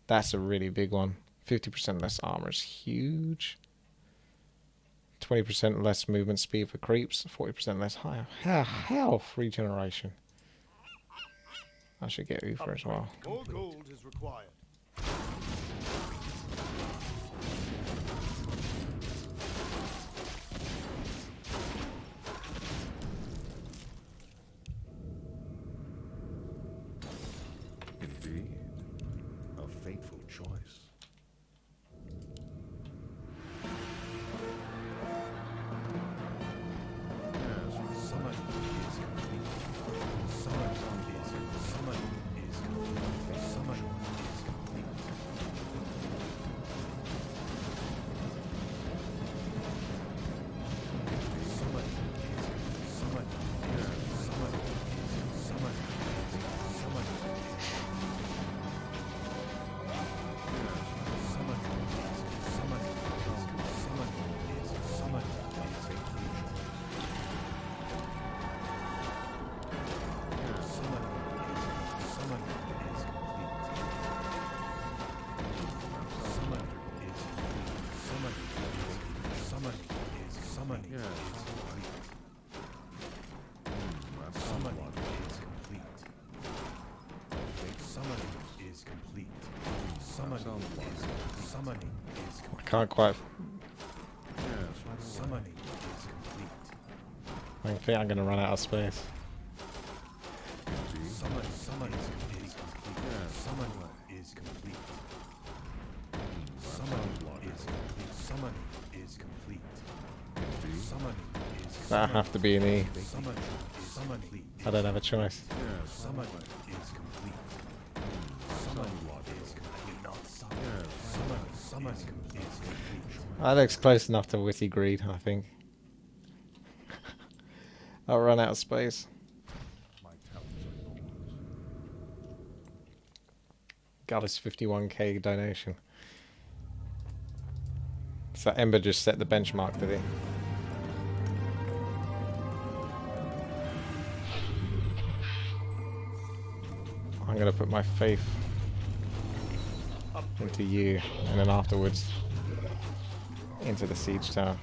That's a really big one. 50% less armor is huge. 20% less movement speed for creeps. 40% less higher health regeneration. I should get Uther as well. More gold is required. Indeed. Summoning is summoning is I can't quite. Yes, right away. summoning is complete. I think I'm going to run out of space. Summoning is complete. Summoning is complete. Summoning is complete. Summoning is complete. Summoning is That'll have to be an E. summoning is complete. I don't have a choice. Yes, Summoning is complete. Summoning is complete. Not summoning. Summoning is complete. That looks close enough to Witty Greed, I think. I'll run out of space. my talents are yours. God, it's 51k donation. So Ember just set the benchmark, did he? I'm gonna put my faith into you, and then afterwards into the siege tower.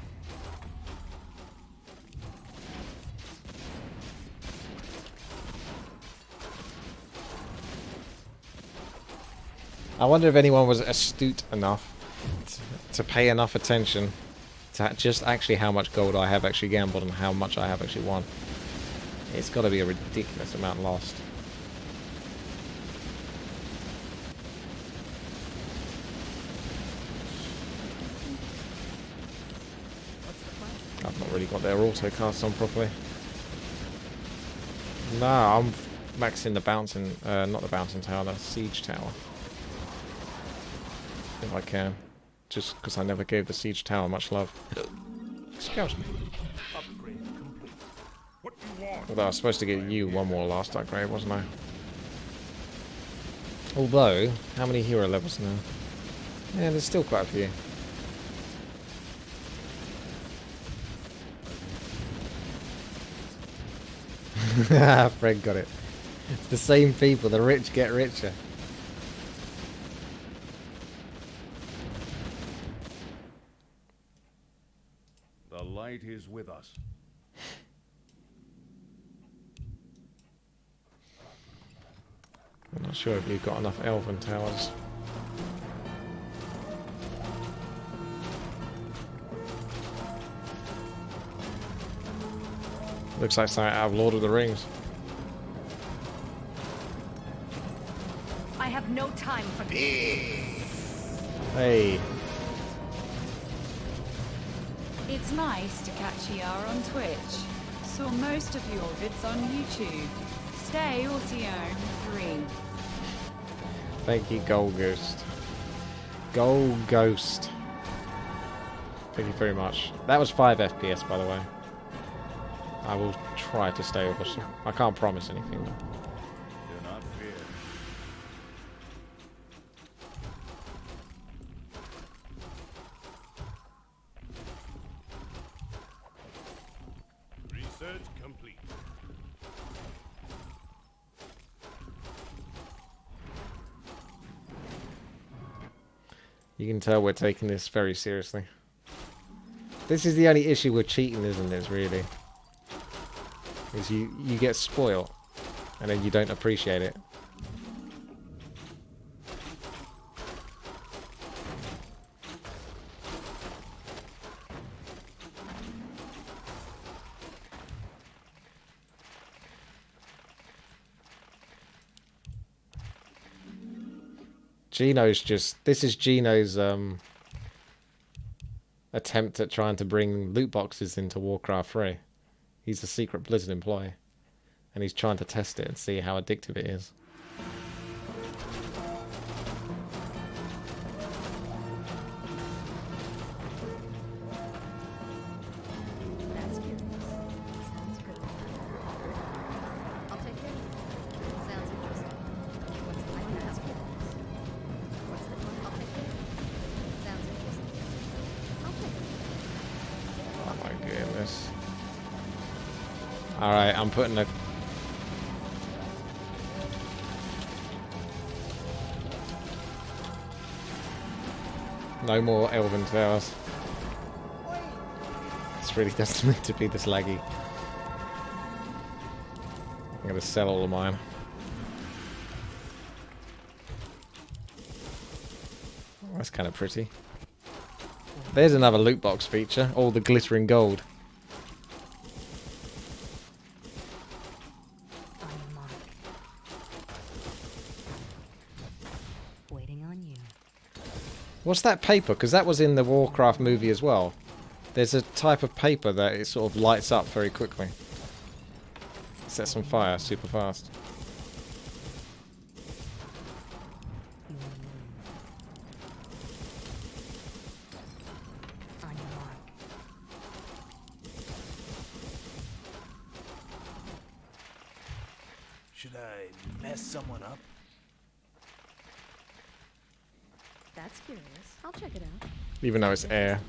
I wonder if anyone was astute enough to pay enough attention to just actually how much gold I have actually gambled and how much I have actually won. It's got to be a ridiculous amount lost. I've not really got their auto cast on properly. No, I'm maxing the bouncing, not the bouncing tower, the siege tower. If I can. Just because I never gave the siege tower much love. Excuse me. Upgrade complete. What you want? Although I was supposed to give you one more last upgrade, wasn't I? Although, how many hero levels now? Yeah, there's still quite a few. Fred got it. It's the same people, the rich get richer. The light is with us. I'm not sure if you've got enough elven towers. Looks like something out of Lord of the Rings. I have no time for this. Hey. It's nice to catch ER on Twitch. Saw most of your vids on YouTube. Stay Aution 3. Thank you, Gold Ghost. Gold Ghost. Thank you very much. That was 5 FPS, by the way. I will try to stay over. I can't promise anything, though. Do not fear. Research complete. You can tell we're taking this very seriously. This is the only issue with cheating, isn't it, really? Is you get spoiled, and then you don't appreciate it. Gino's just... This is Gino's attempt at trying to bring loot boxes into Warcraft 3. He's a secret Blizzard employee. And he's trying to test it and see how addictive it is. That's curious. Sounds good. I'll take care of it. Sounds interesting. What's the plan? That's curious. What's the plan? I'll take care of it. Sounds interesting. I'll take it. Oh my goodness. Alright, I'm putting a... No more Elven Towers. This really doesn't need to be this laggy. I'm gonna sell all of mine. That's kind of pretty. There's another loot box feature. All the glittering gold. On your mark. Waiting on you. What's that paper? Because that was in the Warcraft movie as well. There's a type of paper that it sort of lights up very quickly. Sets on fire super fast. On your mark. Should I mess someone up? That's curious. I'll check it out. Even though it's air.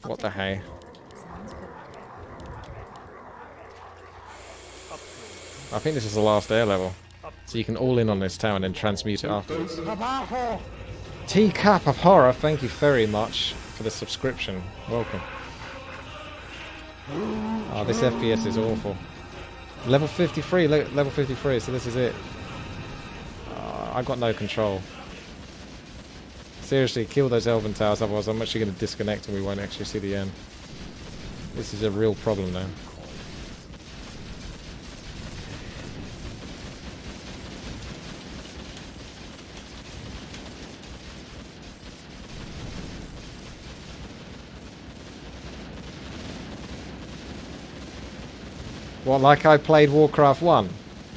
What the hey? Sounds good. I think this is the last air level. So you can all in on this tower and then transmute it afterwards. Teacup of Horror, thank you very much for the subscription. Welcome. Oh, this FPS is awful. Level 53, level 53, so this is it. I've got no control. Seriously, kill those elven towers, otherwise I'm actually going to disconnect and we won't actually see the end. This is a real problem now. Well, like I played Warcraft 1.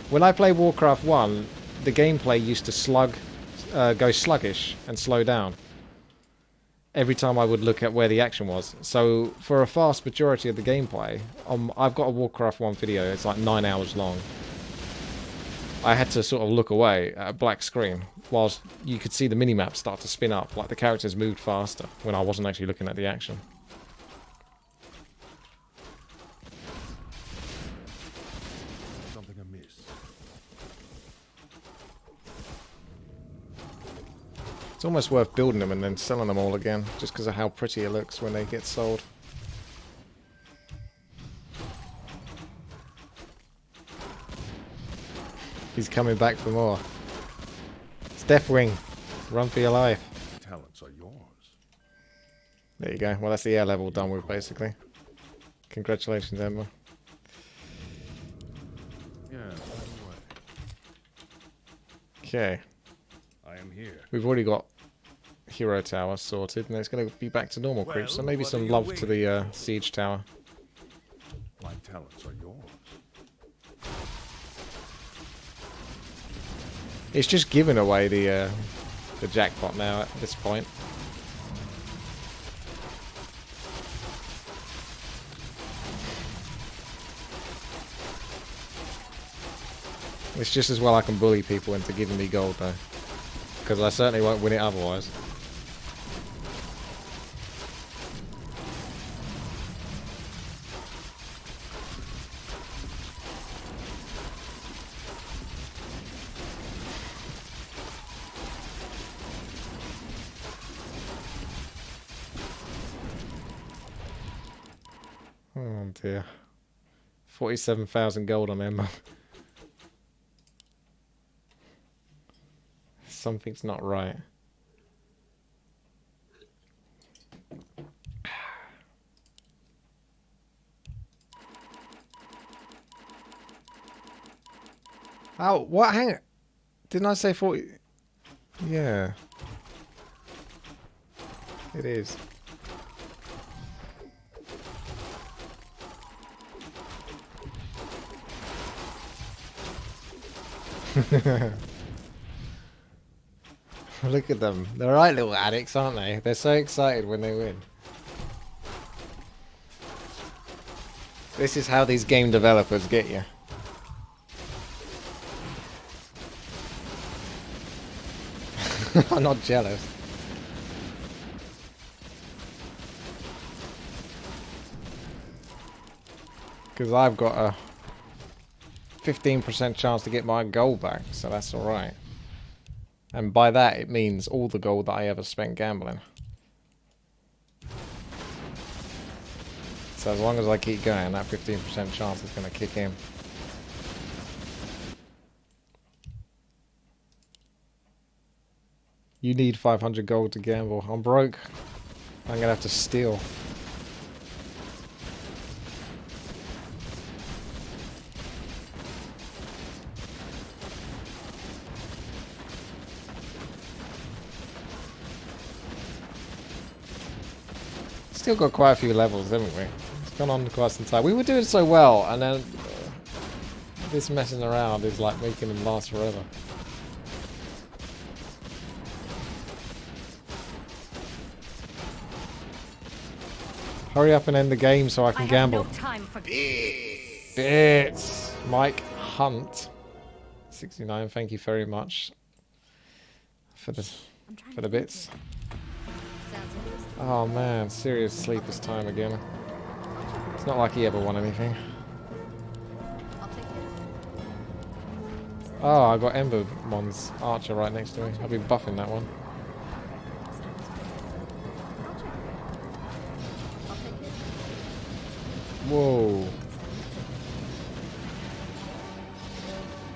When I played Warcraft 1, the gameplay used to go sluggish and slow down every time I would look at where the action was. So for a vast majority of the gameplay, I've got a Warcraft 1 video, it's like 9 hours long. I had to sort of look away at a black screen whilst you could see the minimap start to spin up, like the characters moved faster when I wasn't actually looking at the action. Something amiss. It's almost worth building them and then selling them all again, just because of how pretty it looks when they get sold. He's coming back for more. It's Deathwing. Run for your life. Talents are yours. There you go. Well, that's the air level done with, basically. Congratulations, Emma. Yeah, by the way. Okay. I am here. We've already got Hero Tower sorted, and it's going to be back to normal creeps, so Well, maybe what some are you love to waiting the Siege Tower. My talents are yours. It's just giving away the jackpot now at this point. It's just as well I can bully people into giving me gold though, because I certainly won't win it otherwise. Oh dear. 47,000 gold on Emma. Something's not right. Oh, what? Hang on. Didn't I say 40? Yeah. It is. Look at them. They're right little addicts, aren't they? They're so excited when they win. This is how these game developers get you. I'm not jealous. Because I've got a 15% chance to get my gold back, so that's alright. And by that, it means all the gold that I ever spent gambling. So as long as I keep going, that 15% chance is going to kick in. You need 500 gold to gamble. I'm broke. I'm gonna have to steal. Still got quite a few levels, haven't we? It's gone on quite some time. We were doing so well, and then this messing around is like making them last forever. Hurry up and end the game so I can gamble. No time for Bits! Mike Hunt. 69, thank you very much for the bits. Sounds interesting. Oh man, serious sleeper's time again. It's not like he ever won anything. I'll take care of it. Oh, I got Ember Mon's Archer right next to me. I've been buffing that one. I'll check it out. I'll take care of it. Whoa.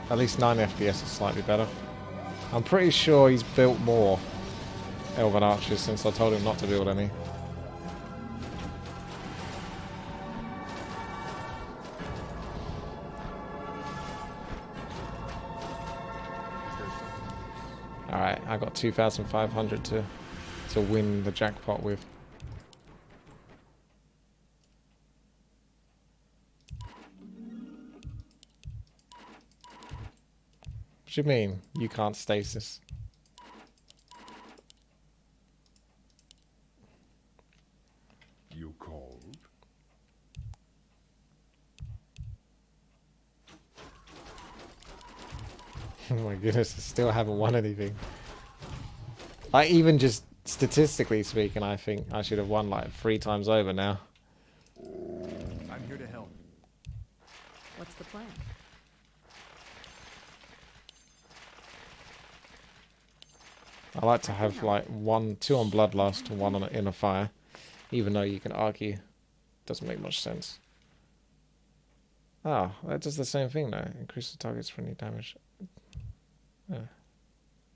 At least 9 FPS is slightly better. I'm pretty sure he's built more Elven Archers since I told him not to build any. Alright, I got 2,500 to win the jackpot with. What do you mean? You can't stasis? You called? Oh my goodness, I still haven't won anything. Like, even just statistically speaking, I think I should have won like 3 times over now. I'm here to help. What's the plan? I like to have like 2 on Bloodlust and 1 on Inner Fire, even though you can argue doesn't make much sense. Ah, that does the same thing though. Increase the target's friendly damage. Yeah.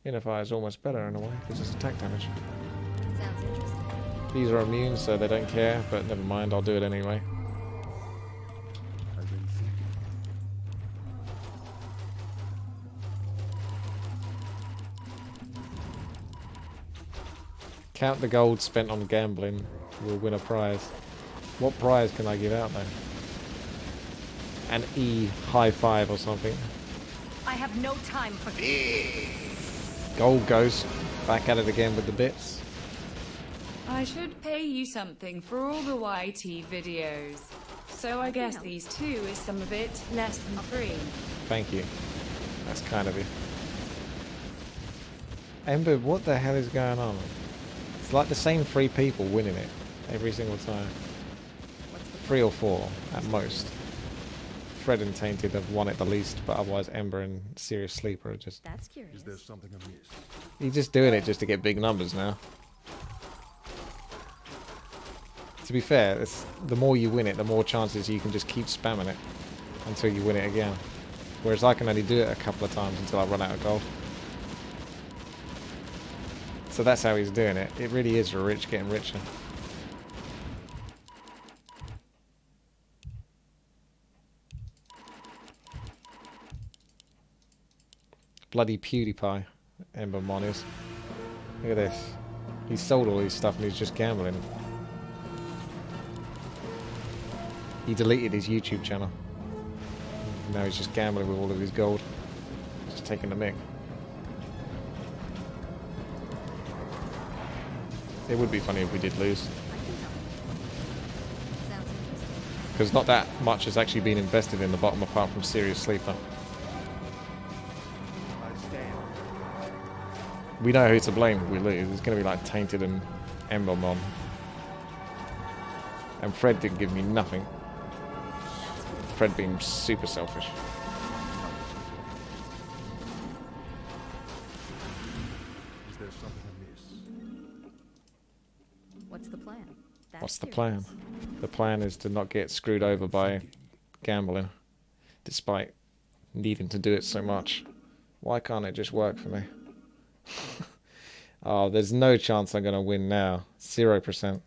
Inner Fire is almost better in a way because it's attack damage. Sounds interesting. These are immune, so they don't care, but never mind, I'll do it anyway. I've been thinking. Count the gold spent on gambling, we'll win a prize. What prize can I give out though? An E high five or something. I have no time for Gold Ghost, back at it again with the bits. I should pay you something for all the YT videos. So I guess these 2 is some of it less than 3. Thank you. That's kind of you. Ember, what the hell is going on? It's like the same 3 people winning it every single time. 3 or 4 at most. Fred and Tainted have won it the least, but otherwise Ember and Serious Sleeper are just... That's curious. Is there something amiss? He's just doing it just to get big numbers now. To be fair, the more you win it, the more chances you can just keep spamming it until you win it again. Whereas I can only do it a couple of times until I run out of gold. So that's how he's doing it. It really is for rich getting richer. Bloody PewDiePie, Embermon is. Look at this. He's sold all his stuff and he's just gambling. He deleted his YouTube channel. Now he's just gambling with all of his gold. Just taking the mick. It would be funny if we did lose. Sounds interesting. Because not that much has actually been invested in the bottom apart from Serious Sleeper. I stand. We know who to blame if we lose. It's going to be like Tainted and Embermon. And Fred didn't give me nothing. Fred being super selfish. Is there something amiss? What's the plan? That's What's the curious. plan? The plan is to not get screwed over by gambling, despite needing to do it so much. Why can't it just work for me? Oh, there's no chance I'm going to win now. 0%.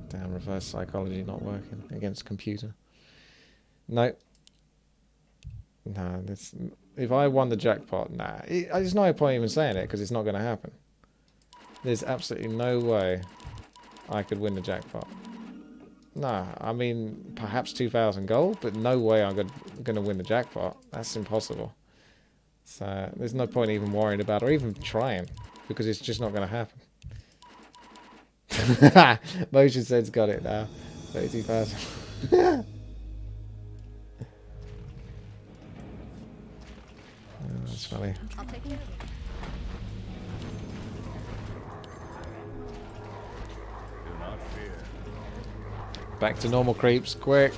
Damn, reverse psychology not working against computer. No. Nah, this, if I won the jackpot, nah. There's no point even saying it because it's not going to happen. There's absolutely no way I could win the jackpot. Nah, I mean, perhaps 2,000 gold, but no way I'm going to win the jackpot. That's impossible. So there's no point even worrying about it or even trying because it's just not going to happen. Motion Sense got it now. 32,000. That's funny. I'll take care of it. Do not fear. Back to normal creeps, quick.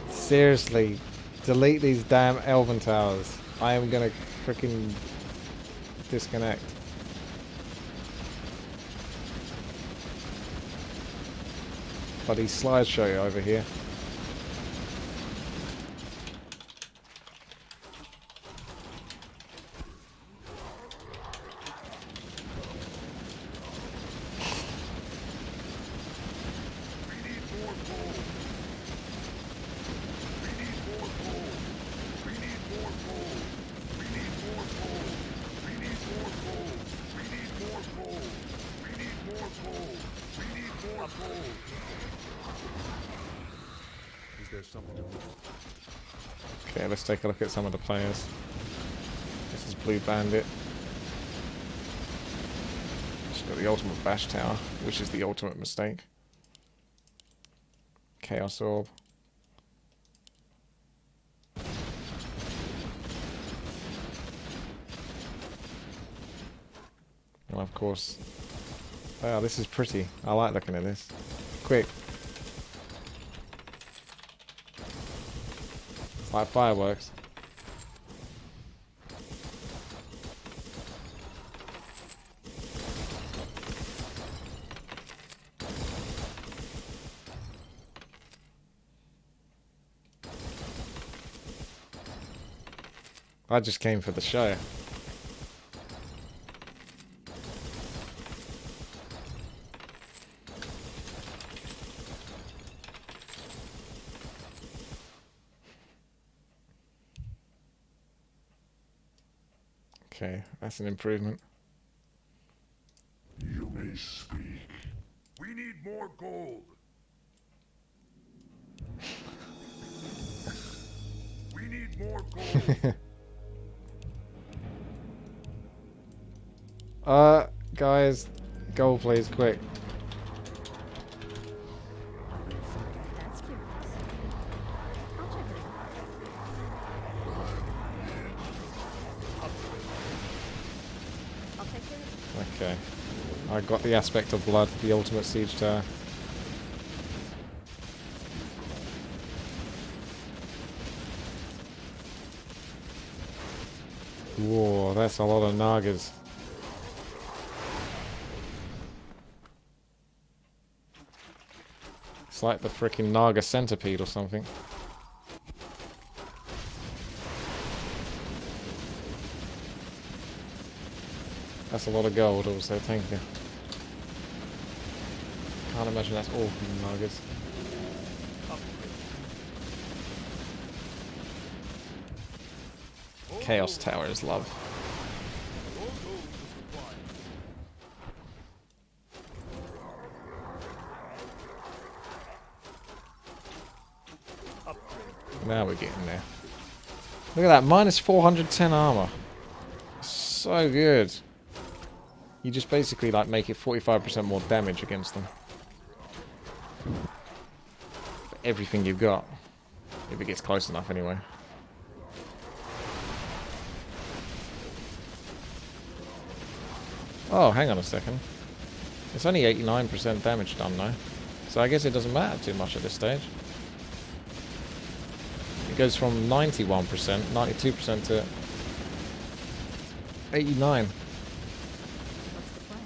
Seriously, delete these damn elven towers. I am gonna freaking disconnect. Bloody slideshow over here. Is there something amiss? Okay, let's take a look at some of the players. This is Blue Bandit. She's got the ultimate bash tower, which is the ultimate mistake. Chaos Orb. And of course... Oh, this is pretty. I like looking at this. Quick. It's like fireworks. I just came for the show. Okay, that's an improvement. You may speak. We need more gold. We need more gold. Guys, gold please, quick. That's curious. I'll check it out. I'll take care of it. Okay. I got the aspect of blood, the ultimate siege tower. Whoa, that's a lot of Nagas. It's like the freaking Naga centipede or something. That's a lot of gold also, thank you. Can't imagine that's all from the Nagas. Chaos Tower is love. Now we're getting there. Look at that, minus 410 armor. So good. You just basically like make it 45% more damage against them. For everything you've got. If it gets close enough anyway. Oh, hang on a second. It's only 89% damage done now. So I guess it doesn't matter too much at this stage. It goes from 91%, 92% to 89. What's the plan?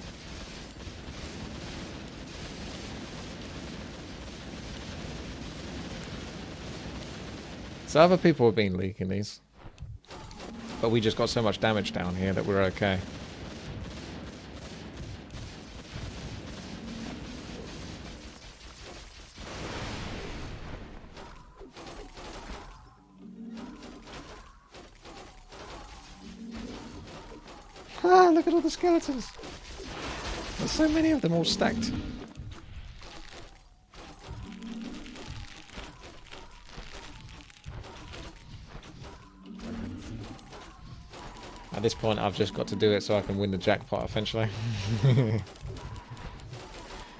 So other people have been leaking these. But we just got so much damage down here that we're okay. Ah, look at all the skeletons. There's so many of them all stacked. At this point, I've just got to do it so I can win the jackpot eventually.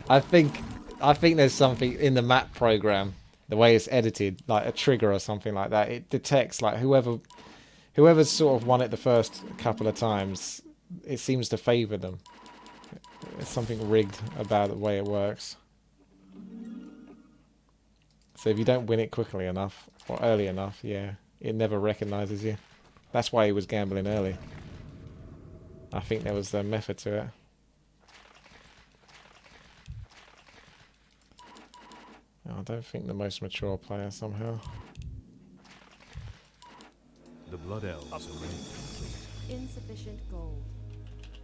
I think there's something in the map program, the way it's edited, like a trigger or something like that. It detects like whoever's sort of won it the first couple of times. It seems to favour them. There's something rigged about the way it works. So if you don't win it quickly enough or early enough, yeah, it never recognises you. That's why he was gambling early. I think there was a method to it. Oh, I don't think the most mature player somehow. The Blood Elves are ready. Insufficient gold.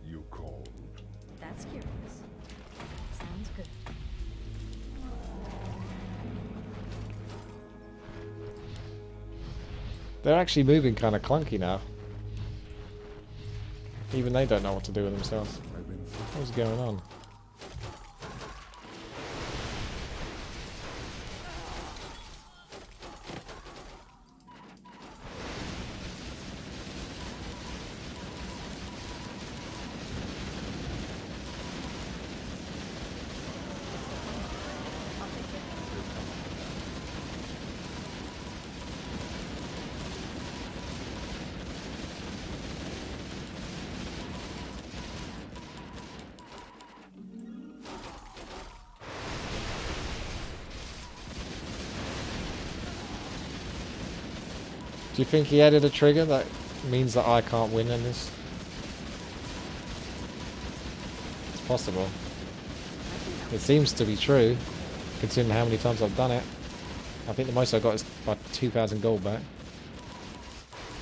You called. That's curious. Sounds good. They're actually moving kind of clunky now. Even they don't know what to do with themselves. What's going on? Do you think he added a trigger that means that I can't win in this? It's possible. It seems to be true, considering how many times I've done it. I think the most I got is like 2,000 gold back.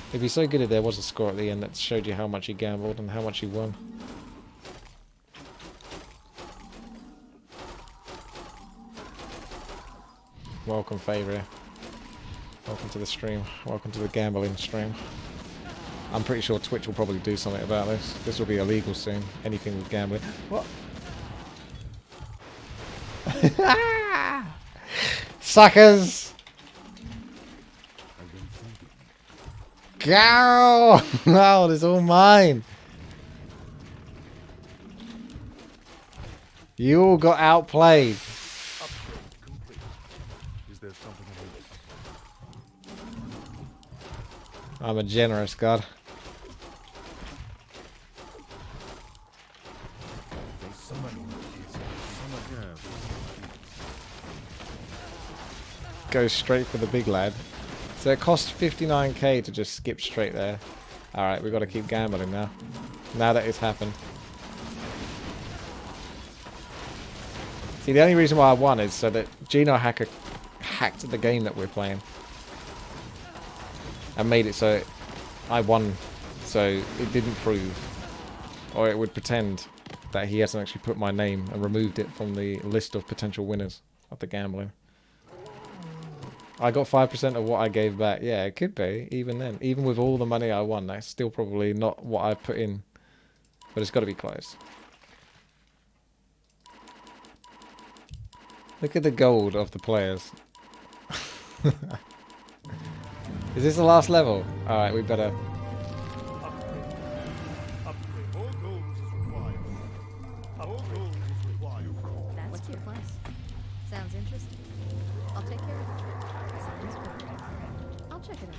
It'd be so good if there was a score at the end that showed you how much you gambled and how much you won. Welcome, Favor. Welcome to the stream. Welcome to the gambling stream. I'm pretty sure Twitch will probably do something about this. This will be illegal soon. Anything with gambling. What? Suckers! Go! No, it's all mine. You all got outplayed. Is there something amiss? I'm a generous god. Go straight for the big lad. So it cost 59k to just skip straight there. Alright, we've got to keep gambling now. Now that it's happened. See, the only reason why I won is so that Geno Hacker hacked the game that we're playing. And made it so I won, so it didn't prove, or it would pretend that he hasn't actually put my name and removed it from the list of potential winners of the gambling. I got 5% of what I gave back. Yeah, it could be, even then. Even with all the money I won, that's still probably not what I put in. But it's got to be close. Look at the gold of the players. Is this the last level? Alright, we better... That's your place. Sounds interesting. I'll take care of it. Sounds good. I'll check it out.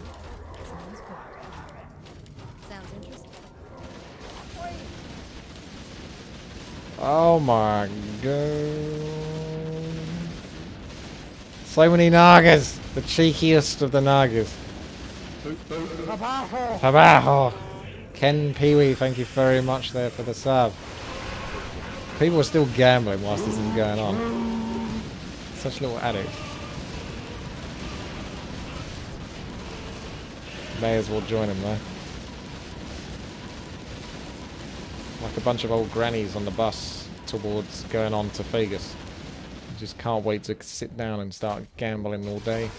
Sounds good. Sounds interesting. Oh my god. So many Nagas! The cheekiest of the Nagas. Tabajo! Ken Peewee, thank you very much there for the sub. People are still gambling whilst this is going on. Such little addicts. May as well join them though. Like a bunch of old grannies on the bus towards going on to Vegas. Just can't wait to sit down and start gambling all day.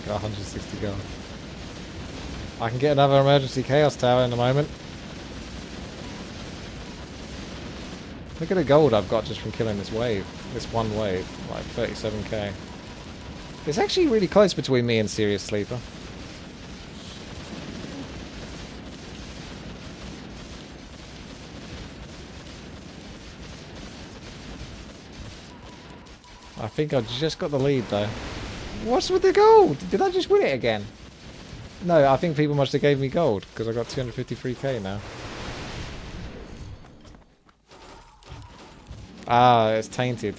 Got 160 gold. I can get another emergency chaos tower in a moment. Look at the gold I've got just from killing this wave. This one wave. Like 37k. It's actually really close between me and Serious Sleeper. I think I just got the lead though. What's with the gold? Did I just win it again? No, I think people must have gave me gold because I got 253k now. Ah, it's tainted.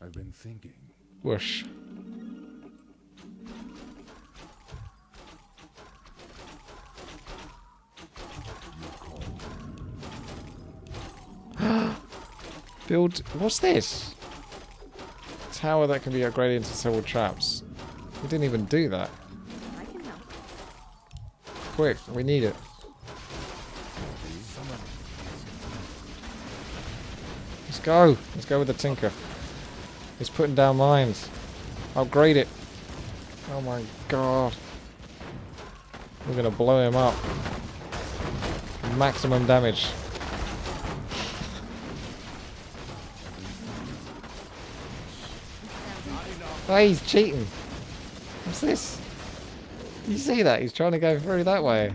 I've been thinking. Whoosh. Build. What's this? Tower that can be upgraded into several traps. We didn't even do that. I can help. Quick, we need it. Let's go. Let's go with the Tinker. He's putting down mines. Upgrade it. Oh my god. We're gonna blow him up. Maximum damage. Oh, he's cheating. What's this? You see that? He's trying to go through that way.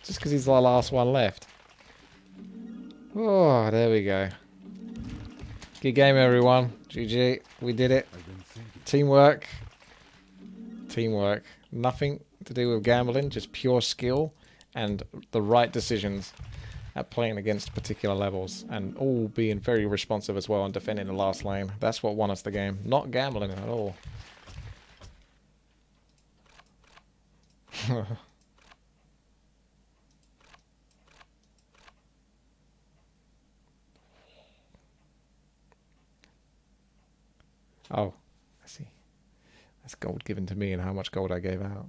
Just because he's the last one left. Oh, there we go. Good game, everyone. GG. We did it. Teamwork. Teamwork. Nothing to do with gambling, just pure skill and the right decisions at playing against particular levels, and all being very responsive as well and defending the last lane. That's what won us the game. Not gambling at all. Oh, I see. That's gold given to me and how much gold I gave out.